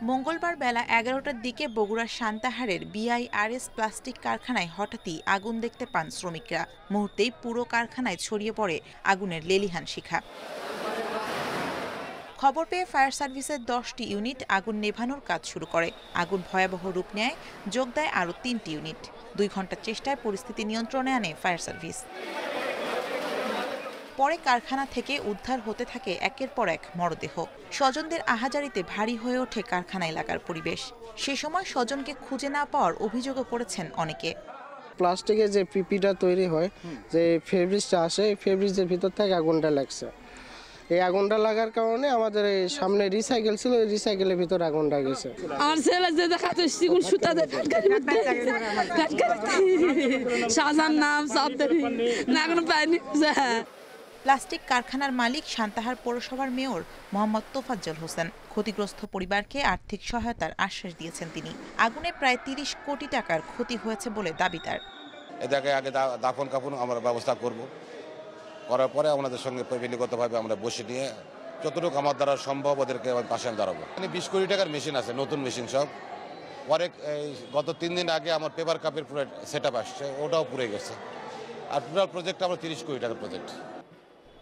মঙ্গলবার বেলা ১১টার দিকে বগুড়ার সান্তাহারের বিআইআরএস প্লাস্টিক কারখানায় হঠাৎই আগুন দেখতে পান শ্রমিকরা। মুহূর্তেই পুরো কারখানায় ছড়িয়ে পড়ে আগুনের লেলিহান শিখা। খবর পেয়ে ফায়ার সার্ভিসের ১০টি ইউনিট আগুন নেভানোর কাজ শুরু করে। আগুন ভয়াবহ রূপ নেয়, যোগ দেয় আরও ৩টি ইউনিট। ২ ঘন্টার চেষ্টায় পরিস্থিতি নিয়ন্ত্রণে আনে ফায়ার সার্ভিস। পরে কারখানা থেকে উদ্ধার হতে থাকে একের পর এক মরদেহ। স্বজনদের আহাজারিতে ভারী হয়ে ওঠে কারখানা এলাকার পরিবেশ। সে সময় স্বজনকে খুঁজে না পাওয়ার অভিযোগও করেছেন অনেকে। প্লাস্টিকের যে পিপিটা তৈরি হয়, যে ফেব্রিকটা আসে, ফেব্রিকের ভিতর থেকে আগুনটা লাগছে। এই আগুনটা লাগার কারণে আমাদের এই সামনে রিসাইকেল ছিল, রিসাইকেলের ভিতর আগুনটা গেছে। আর ছেলে যে দেখাতে সিগুন সুতাতে শাহজাহান নাম সাবধানী না কোনো পায়নি। প্লাস্টিক কারখানার মালিক সান্তাহার পৌরসভার মেয়র মোহাম্মদ তোফাজ্জল হোসেন ক্ষতিগ্রস্ত পরিবারকে আর্থিক সহায়তার আশ্বাস দিয়েছেন তিনি। আগুনে প্রায় ৩০ কোটি টাকার ক্ষতি হয়েছে বলে দাবি তার। এদেরকে আগে দাফন কাফন আমরা ব্যবস্থা করব, করার পরে আমাদের সঙ্গে ব্যক্তিগতভাবে আমরা বসে নিয়ে যতটুকু আমার দ্বারা সম্ভব ওদেরকে পাশে দাঁড়াবো। ২০ কোটি টাকার মেশিন আছে, নতুন মেশিন সব। পরে গত ৩ দিন আগে আমার পেপার কাপের পুরো সেট আপ আসছে, ওটাও পুড়ে গেছে। আর টোটাল প্রজেক্ট আমার ৩০ কোটি টাকার প্রজেক্ট।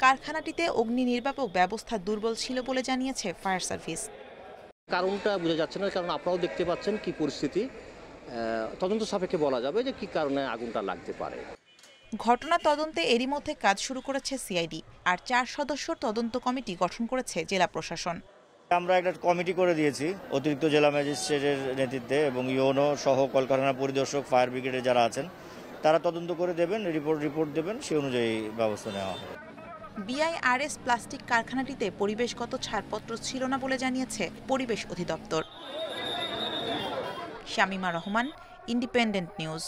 কারখানাটিতে অগ্নি নির্বাপক ব্যবস্থা দুর্বল ছিল বলে জানিয়েছে ফায়ার সার্ভিস। কারণটা বোঝা যাচ্ছে না, কারণ আপনারাও দেখতে পাচ্ছেন কি পরিস্থিতি। তদন্ত সাপেক্ষে বলা যাবে যে কি কারণে আগুনটা লাগতে পারে। ঘটনা তদন্তে এরই মধ্যে কাজ শুরু করেছে সিআইডি, আর ৪ সদস্যের তদন্ত কমিটি গঠন করেছে জেলা প্রশাসন। আমরা একটা কমিটি করে দিয়েছি অতিরিক্ত জেলা ম্যাজিস্ট্রেটের নেতৃত্বে, এবং ইউনো সহ কলকারখানা পরিদর্শক, ফায়ার ব্রিগেডের যারা আছেন তারা তদন্ত করে দেবেন, রিপোর্ট দেবেন, সেই অনুযায়ী ব্যবস্থা নেওয়া হবে। বিআইআরএস প্লাস্টিক কারখানাটিতে পরিবেশগত ছাড়পত্র ছিল না বলে জানিয়েছে পরিবেশ অধিদপ্তর। Shamima Rahman, Independent news.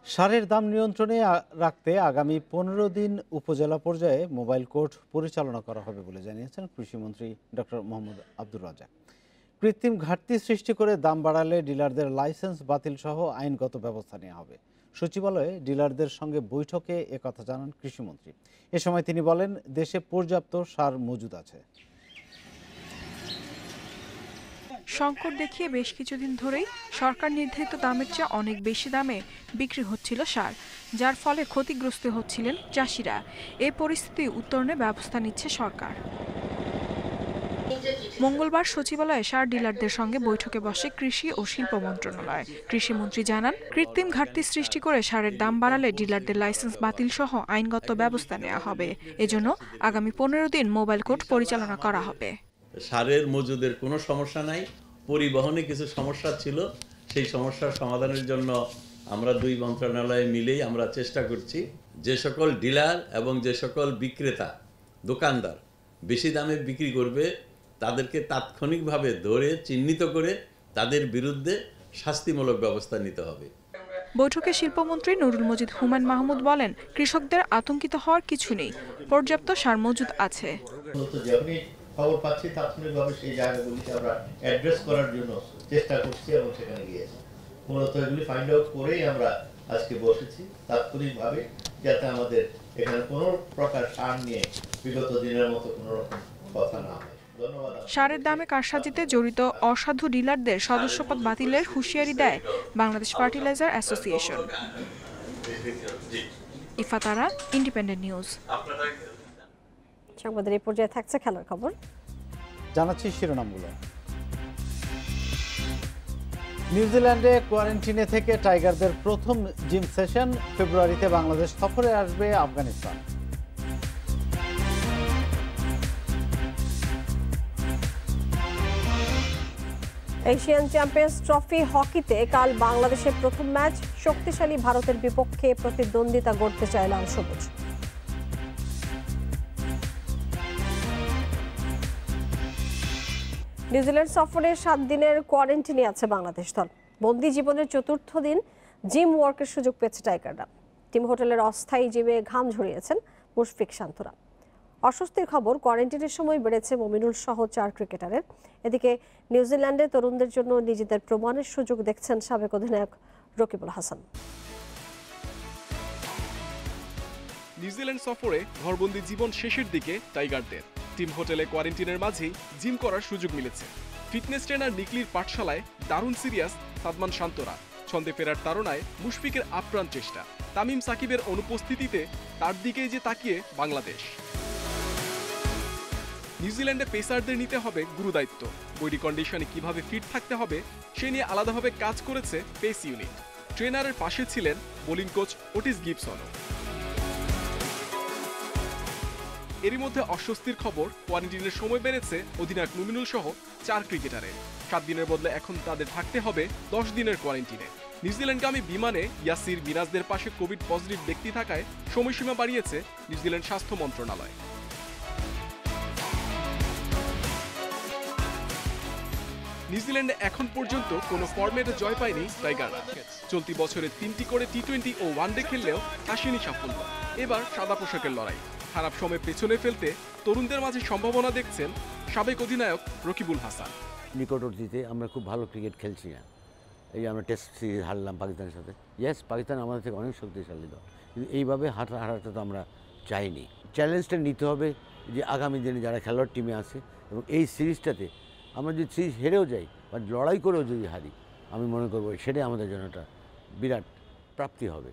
সারের দাম নিয়ন্ত্রণে রাখতে আগামী ১৫ দিন উপজেলা পর্যায়ে মোবাইল কোর্ট পরিচালনা করা হবে বলে জানিয়েছেন কৃষিমন্ত্রী ডক্টর মোহাম্মদ আব্দুর রাজ্জাক। কৃত্রিম ঘাটতি সৃষ্টি করে দাম বাড়ালে ডিলারদের লাইসেন্স বাতিল সহ আইনগত ব্যবস্থা নেওয়া হবে। সচিবালয়ে ডিলারদের সঙ্গে বৈঠকে একথা জানান কৃষিমন্ত্রী। এ সময় তিনি বলেন, দেশে পর্যাপ্ত সার মজুদ আছে। সংকট দেখিয়ে বেশ কিছুদিন ধরেই সরকার নির্ধারিত দামের চেয়ে অনেক বেশি দামে বিক্রি হচ্ছিল সার, যার ফলে ক্ষতিগ্রস্ত হচ্ছিলেন চাষিরা। এই পরিস্থিতি উত্তরণে ব্যবস্থা নিচ্ছে সরকার। মঙ্গলবার সচিবালয়ে সার ডিলারদের সঙ্গে বৈঠকে বসে কৃষি ও শিল্প মন্ত্রণালয়। কৃষিমন্ত্রী জানান, কৃত্রিম ঘাটতি সৃষ্টি করে সারের দাম বাড়ালে ডিলারদের লাইসেন্স বাতিল সহ আইনগত ব্যবস্থা নেওয়া হবে। এজন্য আগামী ১৫ দিন মোবাইল কোর্ট পরিচালনা করা হবে। সারের মজুদের কোনো সমস্যা নাই, পরিবহনে কিছু সমস্যা ছিল, সেই সমস্যার সমাধানের জন্য আমরা ২ মন্ত্রণালয়ে মিলেই আমরা চেষ্টা করছি। যে সকল ডিলার এবং যে সকল বিক্রেতা, দোকানদার বেশি দামে বিক্রি করবে তাদেরকে তাৎক্ষণিকভাবে ধরে চিহ্নিত করে তাদের বিরুদ্ধে শাস্তিমূলক ব্যবস্থা নিতে হবে। বৈঠকে শিল্পমন্ত্রী নুরুল মজিদ হুমায়ুন মাহমুদ বলেন, কৃষকদের আতঙ্কিত হওয়ার কিছু নেই, পর্যাপ্ত সার মজুদ আছে। খবর পাচ্ছি তাৎক্ষণিকভাবে সেই জায়গাগুলিকে আমরা অ্যাড্রেস করার জন্য চেষ্টা করছি এবং সেখানে গিয়েছি। মূলত এগুলি ফাইন্ড আউট করেই আমরা আজকে বসেছি তাৎক্ষণিকভাবে, যাতে আমাদের এখানে কোনো প্রকার সার নিয়ে বিগত দিনের মতো কোনো রকম কথা না হয়। সারের দামে কারসাজিতে জড়িত অসাধু ডিলারদের সদস্যপদ বাতিলের হুঁশিয়ারি দেয় Bangladesh fertiliser association. ইফাতারা, independent news. সংবাদের এই পর্যায়ে থাকছে খেলার খবর। জানাচ্ছি শিরোনামগুলো। নিউজিল্যান্ডে কোয়ারেন্টিনে থেকে টাইগারদের প্রথম জিম সেশন। ফেব্রুয়ারিতে বাংলাদেশ সফরে আসবে আফগানিস্তান। এশিয়ান চ্যাম্পিয়ন্স ট্রফি হকিতে কাল বাংলাদেশের প্রথম ম্যাচ। শক্তিশালী ভারতের বিপক্ষে প্রতিদ্বন্দ্বিতা গড়তে চায় লাল সবুজ। নিউজিল্যান্ড সফরে 7 দিনের কোয়ারেন্টিনে আছে বাংলাদেশ দল। বন্দি জীবনের চতুর্থ দিন জিম ওয়ার্কের সুযোগ পেয়েছে টাইগাররা। টিম হোটেলের অস্থায়ী জিমে ঘাম ঝরিয়েছেন মুশফিক শান্তরা। অস্বস্তির খবর, কোয়ারেন্টিনের সময় বেড়েছে মমিনুল সহ 4 ক্রিকেটারের। এদিকে নিউজিল্যান্ডে তরুণদের জন্য নিজেদের প্রমাণের সুযোগ দেখছেন সাবেক অধিনায়ক রকিবুল হাসান। নিউজিল্যান্ড সফরে ঘরবন্দি জীবন শেষের দিকে টাইগারদের। টিম হোটেলে কোয়ারেন্টিনের মাঝেই জিম করার সুযোগ মিলেছে। ফিটনেস ট্রেনার নিকলির পাঠশালায় দারুণ সিরিয়াস সাদমান শান্তরা। ছন্দে ফেরার তাড়নায় মুশফিকের আপ্রাণ চেষ্টা। তামিম সাকিবের অনুপস্থিতিতে তার দিকেই যে তাকিয়ে বাংলাদেশ। নিউজিল্যান্ডে পেসারদের নিতে হবে গুরুদায়িত্ব। বডি কন্ডিশনে কিভাবে ফিট থাকতে হবে সে নিয়ে আলাদাভাবে কাজ করেছে পেস ইউনিট। ট্রেনারের পাশে ছিলেন বোলিং কোচ ওটিস গিবসনও। এরই মধ্যে অস্বস্তির খবর, কোয়ারেন্টিনের সময় বেড়েছে অধিনায়ক মুমিনুল সহ 4 ক্রিকেটারের। 7 দিনের বদলে এখন তাদের থাকতে হবে 10 দিনের কোয়ারেন্টিনে। নিউজিল্যান্ডগামী বিমানে ইয়াসির, মিরাজদের পাশে কোভিড পজিটিভ ব্যক্তি থাকায় সময়সীমা বাড়িয়েছে নিউজিল্যান্ড স্বাস্থ্য মন্ত্রণালয়। নিউজিল্যান্ডে এখন পর্যন্ত কোনো ফরম্যাটে জয় পায়নি টাইগাররা। চলতি বছরে 3টি করে টি-20 ও ওয়ানডে খেললেও আসেনি সাফল্য। এবার সাদা পোশাকের লড়াই। খারাপ সময় পেছনে ফেলতে তরুণদের মাঝে সম্ভাবনা দেখছেন সাবেক অধিনায়ক রকিবুল হাসান। নিকট অতীতে আমরা খুব ভালো ক্রিকেট খেলছি না। এই আমরা টেস্ট সিরিজ হারলাম পাকিস্তানের সাথে। ইয়েস, পাকিস্তান আমাদের থেকে অনেক শক্তিশালী দল, কিন্তু এইভাবে হারাটা তো আমরা চাইনি। চ্যালেঞ্জটা নিতে হবে যে আগামী দিনে যারা খেলোয়াড় টিমে আছে, এবং এই সিরিজটাতে আমরা যদি সিরিজ হেরেও যাই বা লড়াই করেও যদি হারি, আমি মনে করবো সেটাই আমাদের জন্য একটা বিরাট প্রাপ্তি হবে।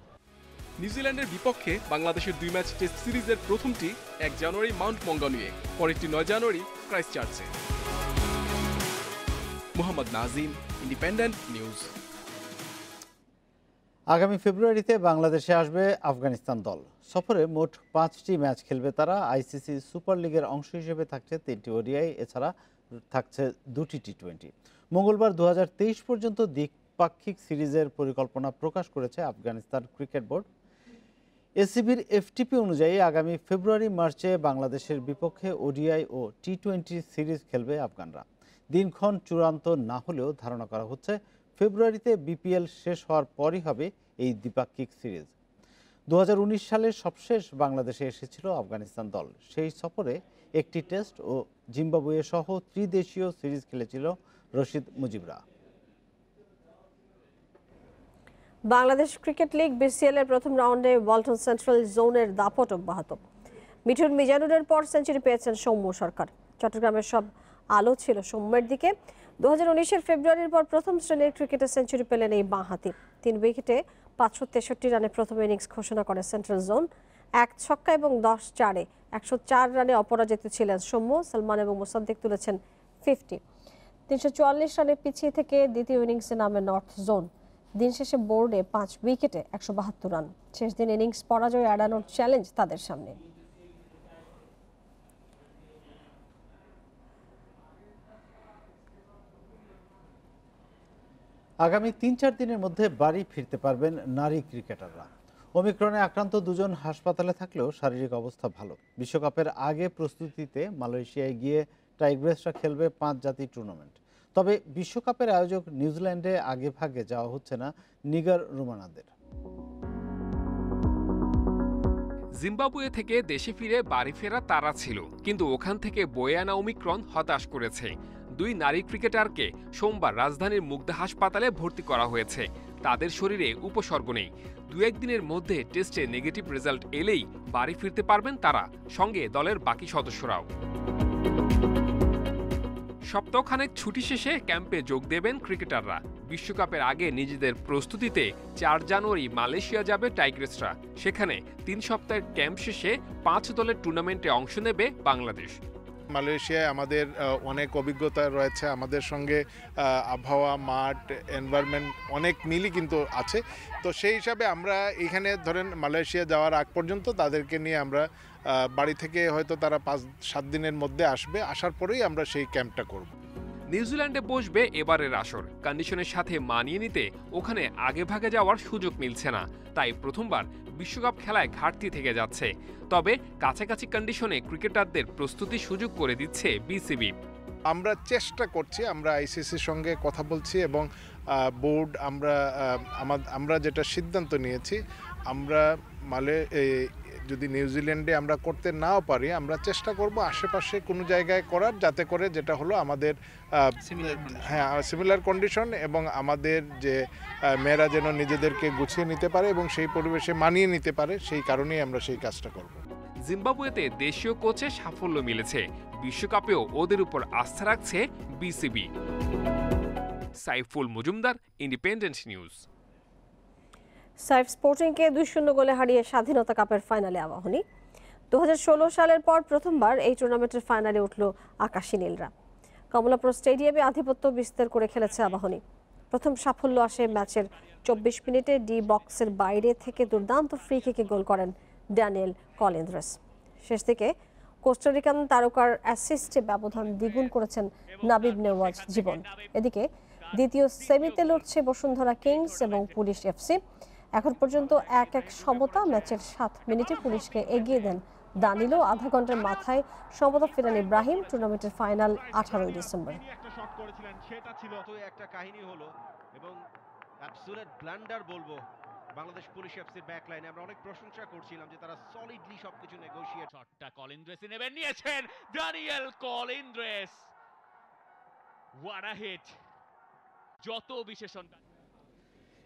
নিউজিল্যান্ডের বিপক্ষে বাংলাদেশের 2 ম্যাচ টেস্ট সিরিজের প্রথমটি 1 জানুয়ারি মাউন্ট মঙ্গানুয়ে, পরেরটি 9 জানুয়ারি ক্রাইস্টচার্চে। Mohammad Nazim, Independent News. আগামী ফেব্রুয়ারিতে বাংলাদেশে আসবে আফগানিস্তান দল। সফরে মোট 5টি ম্যাচ খেলবে তারা। আইসিসি সুপার লিগের অংশ হিসেবে থাকছে 3টি ওডিআই, এছাড়া থাকছে 2টি টি-20। মঙ্গলবার 2023 পর্যন্ত দ্বিপাক্ষিক সিরিজের পরিকল্পনা প্রকাশ করেছে আফগানিস্তান ক্রিকেট বোর্ড। এসিবির এফটিপি অনুযায়ী আগামী ফেব্রুয়ারি-মার্চে বাংলাদেশের বিপক্ষে ওডিআই ও টি-20 সিরিজ খেলবে আফগানরা। দিনক্ষণ চূড়ান্ত না হলেও ধারণা করা হচ্ছে ফেব্রুয়ারিতে বিপিএল শেষ হওয়ার পরই হবে এই দ্বিপাক্ষিক সিরিজ। 2019 সালে সবশেষ বাংলাদেশে এসেছিল আফগানিস্তান দল। সেই সফরে একটি টেস্ট ও জিম্বাবুয়ে সহ ত্রিদেশীয় সিরিজ খেলেছিল রশিদ মুজিবরা। বাংলাদেশ ক্রিকেট লিগ বিসিএল এর প্রথম রাউন্ডে ওয়ালটন সেন্ট্রাল জোনের দাপট অব্যাহত। মিঠুন মিজানুরের পর সেঞ্চুরি পেয়েছেন সৌম্য সরকার। চট্টগ্রামের সব আলো ছিল সৌম্যের দিকে। 2019-এর ফেব্রুয়ারির পর প্রথম শ্রেণীর ক্রিকেটে সেঞ্চুরি পেলেন এই বাঁহাতি। 3 উইকেটে 563 রানে প্রথম ইনিংস ঘোষণা করে সেন্ট্রাল জোন। 1 ছক্কা এবং 10 চারে 104 রানে অপরাজিত ছিলেন সৌম্য। সালমান এবং মোসাদ্দেক তুলেছেন 50। 344 রানে পিছিয়ে থেকে দ্বিতীয় ইনিংসে নামে নর্থ জোন। দিন শেষে বোর্ডে 5 উইকেটে 172 রান। শেষ দিন ইনিংস পরাজয় এড়ানোর চ্যালেঞ্জ তাদের সামনে। আগামী 3-4 দিনের মধ্যে বাড়ি ফিরতে পারবেন নারী ক্রিকেটাররা। ওমিক্রনে আক্রান্ত দুজন হাসপাতালে থাকলেও শারীরিক অবস্থা ভালো। বিশ্বকাপের আগে প্রস্তুতিতে মালয়েশিয়ায় গিয়ে টাইগ্রেসরা খেলবে 5 জাতির টুর্নামেন্ট। তবে বিশ্বকাপের আয়োজক নিউজিল্যান্ডে আগে ভাগে যাওয়া হচ্ছে না নিগার রুমানাদের। জিম্বাবুয়ে থেকে দেশে ফিরে বাড়ি ফেরা তারা ছিল, কিন্তু ওখান থেকে বয়ে আনা ওমিক্রন হতাশ করেছে। 2 নারী ক্রিকেটারকে সোমবার রাজধানীর মুগদা হাসপাতালে ভর্তি করা হয়েছে। তাদের শরীরে উপসর্গ নেই। 2-1 দিনের মধ্যে টেস্টে নেগেটিভ রেজাল্ট এলেই বাড়ি ফিরতে পারবেন তারা, সঙ্গে দলের বাকি সদস্যরাও। সপ্তাহখানেক ছুটি শেষে ক্যাম্পে যোগ দেবেন ক্রিকেটাররা। বিশ্বকাপের আগে নিজেদের প্রস্তুতিতে 4 জানুয়ারি মালয়েশিয়া যাবে টাইগ্রেসরা। সেখানে 3 সপ্তাহের ক্যাম্প শেষে 5 দলের টুর্নামেন্টে অংশ নেবে বাংলাদেশ। মালয়েশিয়ায় আমাদের অনেক অভিজ্ঞতা রয়েছে, আমাদের সঙ্গে আবহাওয়া, মাঠ, এনভায়রনমেন্ট অনেক মিলই কিন্তু আছে। তো সেই হিসাবে আমরা এখানে ধরেন মালয়েশিয়া যাওয়ার আগ পর্যন্ত তাদেরকে নিয়ে আমরা বাড়ি থেকে হয়তো তারা 5-7 দিনের মধ্যে আসবে, আসার পরেই আমরা সেই ক্যাম্পটা করব। নিউজিল্যান্ডে বসবে এবারের আসর। কন্ডিশনের সাথে মানিয়ে নিতে ওখানে আগে ভাগে যাওয়ার সুযোগ মিলছে না, তাই প্রথমবার বিশ্বকাপ খেলায় ঘাটতি থেকে যাচ্ছে। তবে কাছাকাছি কন্ডিশনে ক্রিকেটারদের প্রস্তুতি সুযোগ করে দিচ্ছে বিসিবি। আমরা চেষ্টা করছি, আমরা আইসিসির সঙ্গে কথা বলছি এবং বোর্ড আমরা যেটা সিদ্ধান্ত নিয়েছি, আমরা যদি নিউজিল্যান্ডে আমরা করতে নাও পারি, আমরা চেষ্টা করব আশেপাশে কোনো জায়গায় করার, যাতে করে যেটা হলো আমাদের সিমিলার কন্ডিশন এবং আমাদের যে মেয়েরা যেন নিজেদেরকে গুছিয়ে নিতে পারে এবং সেই পরিবেশে মানিয়ে নিতে পারে, সেই কারণেই আমরা সেই কাজটা করব। জিম্বাবুয়েতে দেশীয় কোচে সাফল্য মিলেছে, বিশ্বকাপেও ওদের উপর আস্থা রাখছে BCB. Saiful Majumder, Independent News. Saif স্পোর্টিংকে 2-0 গোলে হারিয়ে স্বাধীনতা কাপের ফাইনালে আবাহনী। 2016 সালের পর প্রথমবার এই টুর্নামেন্টের ফাইনালে উঠল আকাশী নীলরা। কমলাপুর স্টেডিয়ামে আধিপত্য বিস্তার করে খেলেছে আবাহনী। প্রথম সাফল্য আসে ম্যাচের 24 মিনিটে ডি বক্সের বাইরে থেকে দুর্দান্ত ফ্রি কিকে গোল করেন ড্যানিয়েল কলিন্দ্রেস। শেষ দিকে কোস্টারিকান তারকার অ্যাসিস্টে ব্যবধান দ্বিগুণ করেছেন নাবিব নেওয়াজ জীবন। এদিকে দ্বিতীয় সেমিতে লড়ছে বসুন্ধরা কিংস এবং পুলিশ এফসি। এখন পর্যন্ত 1-1 সমতা। ম্যাচের 7 মিনিটে পুলিশকে এগিয়ে দেন দানিলো। আধা ঘন্টার মাথায় সমতা ফেরান ইব্রাহিম। টুর্নামেন্টের ফাইনাল 18 ডিসেম্বর। সেটা ছিল তো একটা কাহিনী হলো এবং অ্যাবসলিউট ব্লান্ডার বলবো বাংলাদেশ পুলিশ এফসির ব্যাক লাইনে। আমরা অনেক প্রশংসা করছিলাম যে তারা সলিডলি সবকিছু নেগোশিয়েট। শটটা কলিন্দ্রেস নেবেন, নিয়েছেন Daniel Colindres. What a hit! যত বিশেষণ।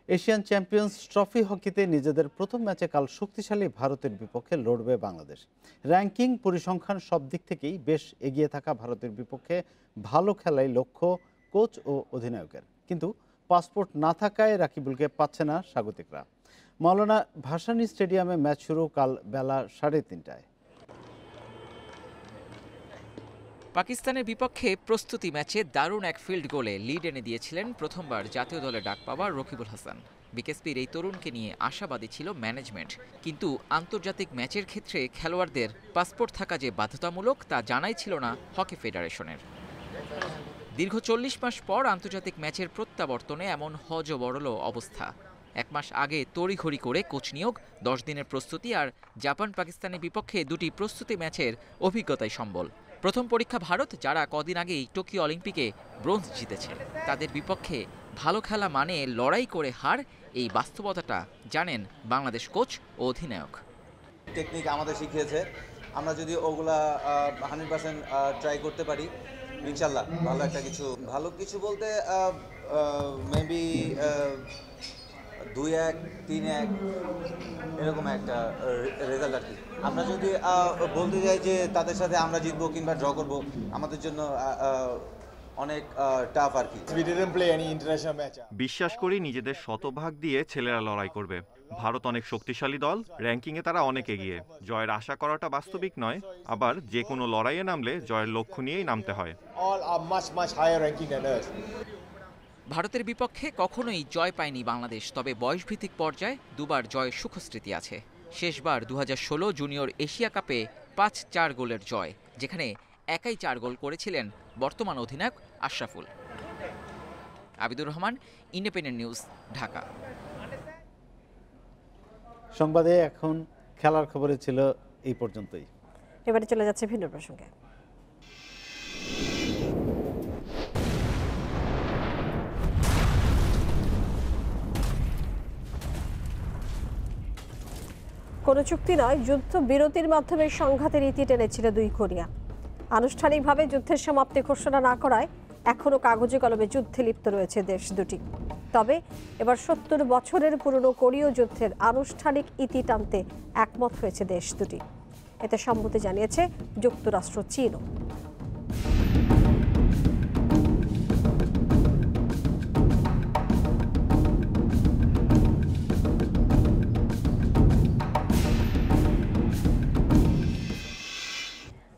এশিয়ান চ্যাম্পিয়ন্স ট্রফি হকিতে নিজেদের প্রথম ম্যাচে কাল শক্তিশালী ভারতের বিপক্ষে লড়বে বাংলাদেশ। র্যাঙ্কিং, পরিসংখ্যান সব দিক থেকেই বেশ এগিয়ে থাকা ভারতের বিপক্ষে ভালো খেলাই লক্ষ্য কোচ ও অধিনায়কের। কিন্তু পাসপোর্ট না থাকায় রাকিবুলকে পাচ্ছে না স্বাগতিকরা। মাওলানা ভাসানী স্টেডিয়ামে ম্যাচ শুরু কাল বেলা 3:30টায়। পাকিস্তানের বিপক্ষে প্রস্তুতি ম্যাচে দারুণ এক ফিল্ড গোলে লিড এনে দিয়েছিলেন প্রথমবার জাতীয় দলে ডাক পাওয়া রকিবুল হাসান। বিকেএসপির এই তরুণকে নিয়ে আশাবাদী ছিল ম্যানেজমেন্ট, কিন্তু আন্তর্জাতিক ম্যাচের ক্ষেত্রে খেলোয়াড়দের পাসপোর্ট থাকা যে বাধ্যতামূলক তা জানাই ছিল না হকি ফেডারেশনের। দীর্ঘ 40 মাস পর আন্তর্জাতিক ম্যাচের প্রত্যাবর্তনে এমন হযবরল অবস্থা। 1 মাস আগে তড়িঘড়ি করে কোচ নিয়োগ, 10 দিনের প্রস্তুতি আর জাপান পাকিস্তানের বিপক্ষে 2টি প্রস্তুতি ম্যাচের অভিজ্ঞতাই সম্বল। প্রথম পরীক্ষা ভারত, যারা কদিন আগেই টোকিও অলিম্পিকে ব্রোঞ্জ জিতেছে। তাদের বিপক্ষে ভালো খেলা মানে লড়াই করে হার, এই বাস্তবতাটা জানেন বাংলাদেশ কোচ ও অধিনায়ক। টেকনিক আমাদের শিখিয়েছে, আমরা যদি ওগুলা 100% ট্রাই করতে পারি, ইনশাল্লাহ ভালো কিছু বলতে মেবি 2-1, 3-1 এরকম একটা রেজাল্ট আর কি। আমরা যদি বলতে যাই যে তাদের সাথে আমরা জিতবো কিংবা ড্র করবো, আমাদের জন্য অনেক টাফ আর কি। বিশ্বাস করি নিজেদের শতভাগ দিয়ে ছেলেরা লড়াই করবে। ভারত অনেক শক্তিশালী দল, র্যাঙ্কিংয়ে তারা অনেক এগিয়ে। জয়ের আশা করাটা বাস্তবিক নয়, আবার যে কোনো লড়াইয়ে নামলে জয়ের লক্ষ্য নিয়েই নামতে হয়। ভারতের বিপক্ষে কখনোই জয় পায়নি বাংলাদেশ, তবে বয়সভিত্তিক পর্যায়ে 2বার জয়ের সুখস্মৃতি আছে। শেষবার 2016 জুনিয়র এশিয়া কাপে 5-4 গোলের জয়, যেখানে একাই 4 গোল করেছিলেন বর্তমান অধিনায়ক আশরাফুল। Abidur Rahman, Independent News, Dhaka. সংবাদে এখন খেলার খবরে ছিল এই পর্যন্তই। এবারে চলে যাচ্ছে ভিন্ন প্রসঙ্গে। কোনো চুক্তি নয়, যুদ্ধ বিরতির মাধ্যমে সংঘাতের ইতি টেনেছিল দুই কোরিয়া। আনুষ্ঠানিকভাবে যুদ্ধের সমাপ্তি ঘোষণা না করায় এখনো কাগজে কলমে যুদ্ধে লিপ্ত রয়েছে দেশ দুটি। তবে এবার 70 বছরের পুরনো কোরীয় যুদ্ধের আনুষ্ঠানিক ইতি টানতে একমত হয়েছে দেশ দুটি। এতে সম্মতি জানিয়েছে যুক্তরাষ্ট্র, চীনও।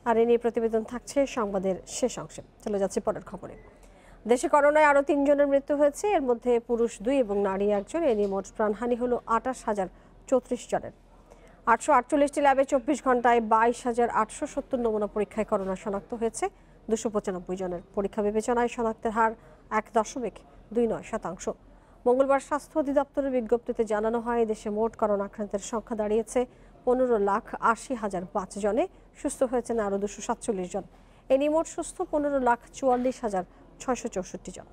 আর এ নিয়ে প্রতিবেদন থাকছে সংবাদের শেষ অংশে। চলে যাচ্ছে পরের খবরে। দেশে করোনায় আরও 3 জনের মৃত্যু হয়েছে, এর মধ্যে পুরুষ 2 এবং নারী 1 জন। এ নিয়ে মোট প্রাণহানি হলো 28,034 জনের। 848টি ল্যাবে 24 ঘন্টায় 22,870 নমুনা পরীক্ষায় করোনা শনাক্ত হয়েছে। 295 জনের পরীক্ষা বিবেচনায় শনাক্তের হার 1.29%। মঙ্গলবার স্বাস্থ্য অধিদপ্তরের বিজ্ঞপ্তিতে জানানো হয়, দেশে মোট করোনা আক্রান্তের সংখ্যা দাঁড়িয়েছে 15,80,005 জনে। সুস্থ হয়েছেন আরও 247 জন। এ নিয়ে মোট সুস্থ 15,44,664 জন।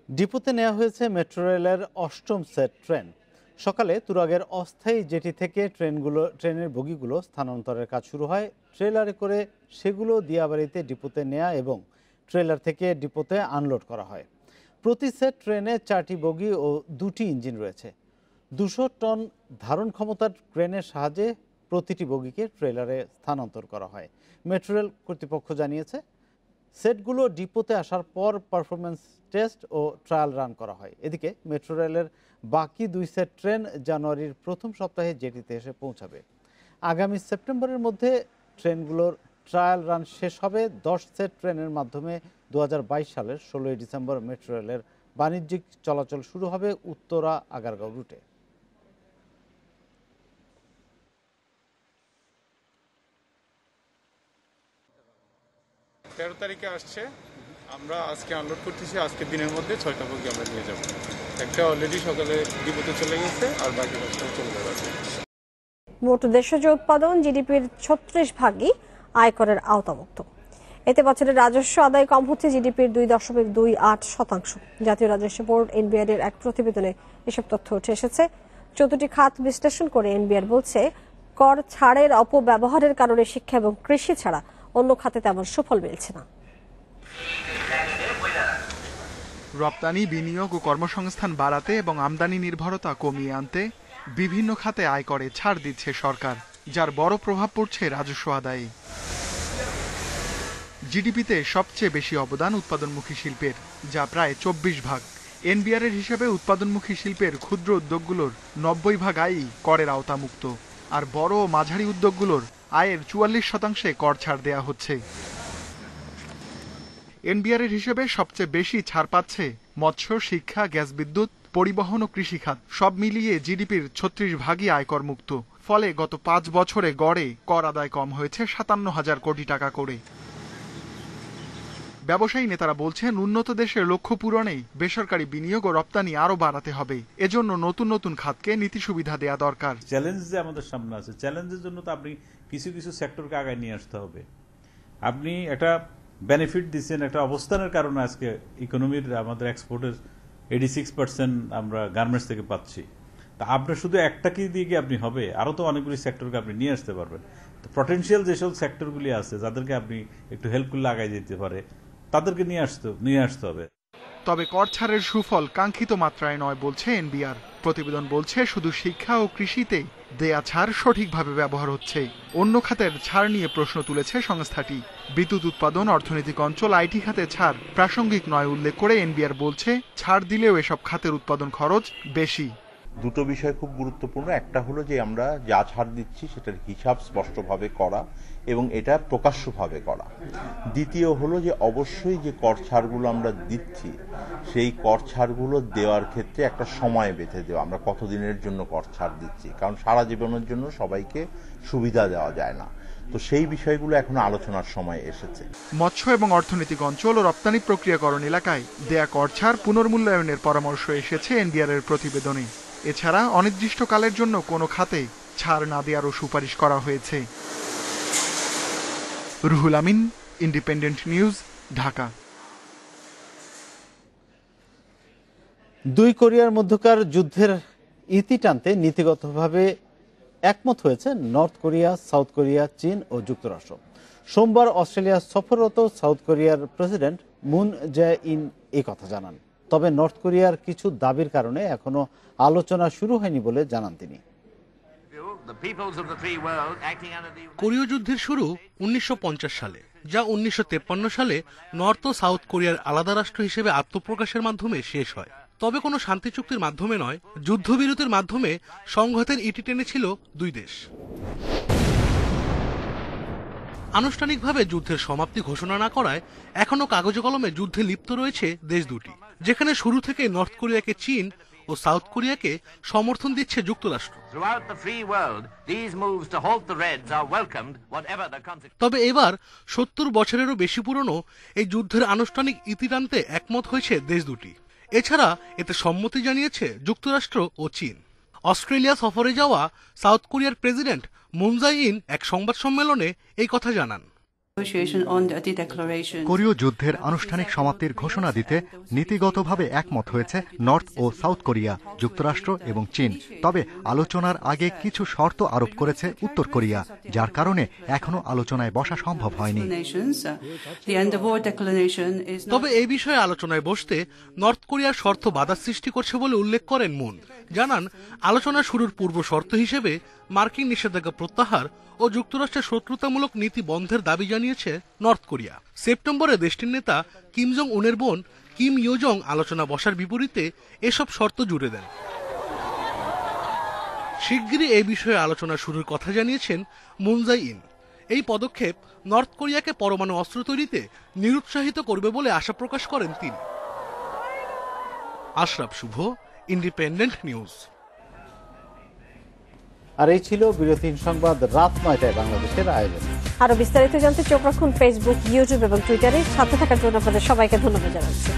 ডিপোতে নেওয়া হয়েছে মেট্রো রেলের 8ম সেট ট্রেন। সকালে তুরাগের অস্থায়ী জেটি থেকে ট্রেনের বগিগুলো স্থানান্তরের কাজ শুরু হয়। ট্রেলারে করে সেগুলো দিয়াবাড়িতে ডিপোতে নেওয়া এবং ট্রেলার থেকে ডিপোতে আনলোড করা হয়। প্রতি সেট ট্রেনে 4টি বগি ও 2টি ইঞ্জিন রয়েছে। 200 টন ধারণ ক্ষমতার ক্রেনের সাহায্যে প্রতিটি বগিকে ট্রেলারে স্থানান্তর করা হয়। মেট্রো রেল কর্তৃপক্ষ জানিয়েছে, সেটগুলো ডিপোতে আসার পর পারফরমেন্স টেস্ট ও ট্রায়াল রান করা হয়। এদিকে মেট্রো রেলের বাকি 2 সেট ট্রেন জানুয়ারির প্রথম সপ্তাহে জেটিতে এসে পৌঁছাবে। আগামী সেপ্টেম্বরের মধ্যে ট্রেনগুলোর ট্রায়াল রান শেষ হবে। 10 সেট ট্রেনের মাধ্যমে 2022 সালের 16 ডিসেম্বর মেট্রো রেলের বাণিজ্যিক চলাচল শুরু হবে উত্তরা আগারগাঁও রুটে। 13 তারিখে আসছে, আমরা আজকে আনলোড করতেছি। আজকের দিনের মধ্যে 6টা বগি আমরা নিয়ে যাব। একটা অলরেডি সকালে ডিপোতে চলে গেছে, আর বাকি 5টা চলে যাবে। মোট দেশজ উৎপাদন জিডিপির 36% আয়করের আওতামুক্ত। এতে বছরের রাজস্ব আদায় কম হচ্ছে জিডিপির 2.28%। জাতীয় রাজস্ব বোর্ড এনবিআর এর এক প্রতিবেদনে এসব তথ্য উঠে এসেছে। 14টি খাত বিশ্লেষণ করে এনবিআর বলছে, কর ছাড়ের অপব্যবহারের কারণে শিক্ষা এবং কৃষি ছাড়া অন্য খাতে তেমন সুফল মিলছে না। রপ্তানি, বিনিয়োগ ও কর্মসংস্থান বাড়াতে এবং আমদানি নির্ভরতা কমিয়ে আনতে বিভিন্ন খাতে আয়করে ছাড় দিচ্ছে সরকার, যার বড় প্রভাব পড়ছে রাজস্ব আদায়ে। জিডিপিতে সবচেয়ে বেশি অবদান উৎপাদনমুখী শিল্পের, যা প্রায় 24%। এনবিআর এর হিসাবে উৎপাদনমুখী শিল্পের ক্ষুদ্র উদ্যোগগুলোর 90% আয়ই করের আওতামুক্ত, আর বড় ও মাঝারি উদ্যোগগুলোর আয়ের 44% কর ছাড় দেয়া হচ্ছে। এনবিআর এর হিসেবে সবচেয়ে বেশি ছাড় পাচ্ছে মৎস্য, শিক্ষা, গ্যাস বিদ্যুৎ, পরিবহন ও কৃষিখাত। সব মিলিয়ে জিডিপির 36% আয়কর মুক্ত। ফলে গত 5 বছরে গড়ে কর আদায় কম হয়েছে 57,000 কোটি টাকা করে। ব্যবসায়ী নেতারা বলছেন, উন্নত দেশের লক্ষ্য পূরণে বেসরকারি বিনিয়োগ ও রপ্তানি আরো বাড়াতে হবে। এজন্য নতুন নতুন খাতকে নীতি সুবিধা দেয়া দরকার। চ্যালেঞ্জ যে আমাদের সামনে আছে, চ্যালেঞ্জের জন্য তো আপনি কিছু কিছু সেক্টরকে আগায় নিয়ে আসতে হবে। আপনি একটা বেনিফিট দিচ্ছেন, একটা অবস্থানের কারণে আজকে ইকোনমির আমাদের এক্সপোর্টের 86% আমরা গার্মেন্টস থেকে পাচ্ছি। তা আপনার শুধু একটা কি দিয়ে কি আপনি হবে, আরো তো অনেকগুলি সেক্টরকে আপনি নিয়ে আসতে পারবেন। তো পটেনশিয়াল যেসব সেক্টরগুলি আছে, যাদেরকে আপনি একটু হেল্প করলে আগায় যেতে পারে, তাদেরকে নিয়ে আসতে হবে। তবে কর ছাড়ের সুফল কাঙ্ক্ষিত মাত্রায় নয় বলছে এনবিআর। প্রতিবেদন বলছে, শুধু শিক্ষা ও কৃষিতে দেয়া ছাড় সঠিকভাবে ব্যবহার হচ্ছে। অন্য খাতের ছাড় নিয়ে প্রশ্ন তুলেছে সংস্থাটি। বিদ্যুৎ উৎপাদন, অর্থনৈতিক অঞ্চল, আইটি খাতে ছাড় প্রাসঙ্গিক নয় উল্লেখ করে এনবিআর বলছে, ছাড় দিলেও এসব খাতের উৎপাদন খরচ বেশি। দুটো বিষয় খুব গুরুত্বপূর্ণ। একটা হলো যে আমরা যা ছাড় দিচ্ছি সেটার হিসাব স্পষ্টভাবে করা এবং এটা প্রকাশ্যভাবে করা। দ্বিতীয় হলো যে অবশ্যই যে কর ছাড়গুলো আমরা দিচ্ছি, সেই কর ছাড়গুলো দেওয়ার ক্ষেত্রে একটা সময় বেঁধে দেওয়া, আমরা কতদিনের জন্য কর ছাড় দিচ্ছি। কারণ সারা জীবনের জন্য সবাইকে সুবিধা দেওয়া যায় না। তো সেই বিষয়গুলো এখনো আলোচনার সময় এসেছে। মৎস্য এবং অর্থনৈতিক অঞ্চল ও রপ্তানি প্রক্রিয়াকরণ এলাকায় দেয়া কর ছাড় পুনর্মূল্যায়নের পরামর্শ এসেছে এনবিআর এর প্রতিবেদনে। এছাড়া অনির্দিষ্টকালের জন্য কোনো খাতে ছাড় না দেওয়ারও সুপারিশ করা হয়েছে। Ruhul Amin, independent News, Dhaka. দুই কোরিয়ার মধ্যকার যুদ্ধের ইতি টানতে নীতিগতভাবে একমত হয়েছে নর্থ কোরিয়া, সাউথ কোরিয়া, চীন ও যুক্তরাষ্ট্র। সোমবার অস্ট্রেলিয়া সফররত সাউথ কোরিয়ার প্রেসিডেন্ট মুন জে-ইন এই কথা জানান। তবে নর্থ কোরিয়ার কিছু দাবির কারণে এখনো আলোচনা শুরু হয়নি বলে জানান তিনি। কোরীয় যুদ্ধের শুরু 1950 সালে, যা 1953 সালে নর্থ ও সাউথ কোরিয়ার আলাদা রাষ্ট্র হিসেবে আত্মপ্রকাশের মাধ্যমে শেষ হয়। তবে কোনো শান্তি চুক্তির মাধ্যমে নয়, যুদ্ধবিরতির মাধ্যমে সংঘাতের ইতি টেনেছিল দুই দেশ। আনুষ্ঠানিকভাবে যুদ্ধের সমাপ্তি ঘোষণা না করায় এখনো কাগজে কলমে যুদ্ধে লিপ্ত রয়েছে দেশ দুটি, যেখানে শুরু থেকে নর্থ কোরিয়াকে চীন ও সাউথ কোরিয়াকে সমর্থন দিচ্ছে যুক্তরাষ্ট্র। তবে এবার 70 বছরেরও বেশি পুরনো এই যুদ্ধের আনুষ্ঠানিক ইতি টানতে একমত হয়েছে দেশ দুটি। এছাড়া এতে সম্মতি জানিয়েছে যুক্তরাষ্ট্র ও চীন। অস্ট্রেলিয়া সফরে যাওয়া সাউথ কোরিয়ার প্রেসিডেন্ট মুন জে-ইন এক সংবাদ সম্মেলনে এই কথা জানান। কোরীয় যুদ্ধের আনুষ্ঠানিক সমাপ্তির ঘোষণা দিতে নীতিগতভাবে একমত হয়েছে নর্থ ও সাউথ কোরিয়া, যুক্তরাষ্ট্র এবং চীন। তবে আলোচনার আগে কিছু শর্ত আরোপ করেছে উত্তর কোরিয়া, যার কারণে এখনো আলোচনায় বসা সম্ভব হয়নি। তবে এই বিষয়ে আলোচনায় বসতে নর্থ কোরিয়ার শর্ত বাধা সৃষ্টি করছে বলে উল্লেখ করেন মুন। জানান, আলোচনা শুরুর পূর্ব শর্ত হিসেবে মার্কিন নিষেধাজ্ঞা প্রত্যাহার ও যুক্তরাষ্ট্রের শত্রুতামূলক নীতি বন্ধের দাবি জানিয়েছে নর্থ কোরিয়া। সেপ্টেম্বরে দেশটির নেতা কিম জং উনের বোন কিম ইয়ো জং আলোচনা বসার বিপরীতে এসব শর্ত জুড়ে দেন। শিগগিরই এই বিষয়ে আলোচনা শুরুর কথা জানিয়েছেন মুন জে-ইন। এই পদক্ষেপ নর্থ কোরিয়াকে পরমাণু অস্ত্র তৈরিতে নিরুৎসাহিত করবে বলে আশা প্রকাশ করেন তিনি। আশরাফ শুভ, ইন্ডিপেন্ডেন্ট নিউজ। আর এই ছিল বিরতিহীন সংবাদ রাত 9টায় বাংলাদেশের আয়োজন। আরো বিস্তারিত জানতে চোখ রাখুন ফেসবুক, ইউটিউব এবং টুইটারে। সাথে থাকার জন্য আপনাদের সবাইকে ধন্যবাদ জানাচ্ছি।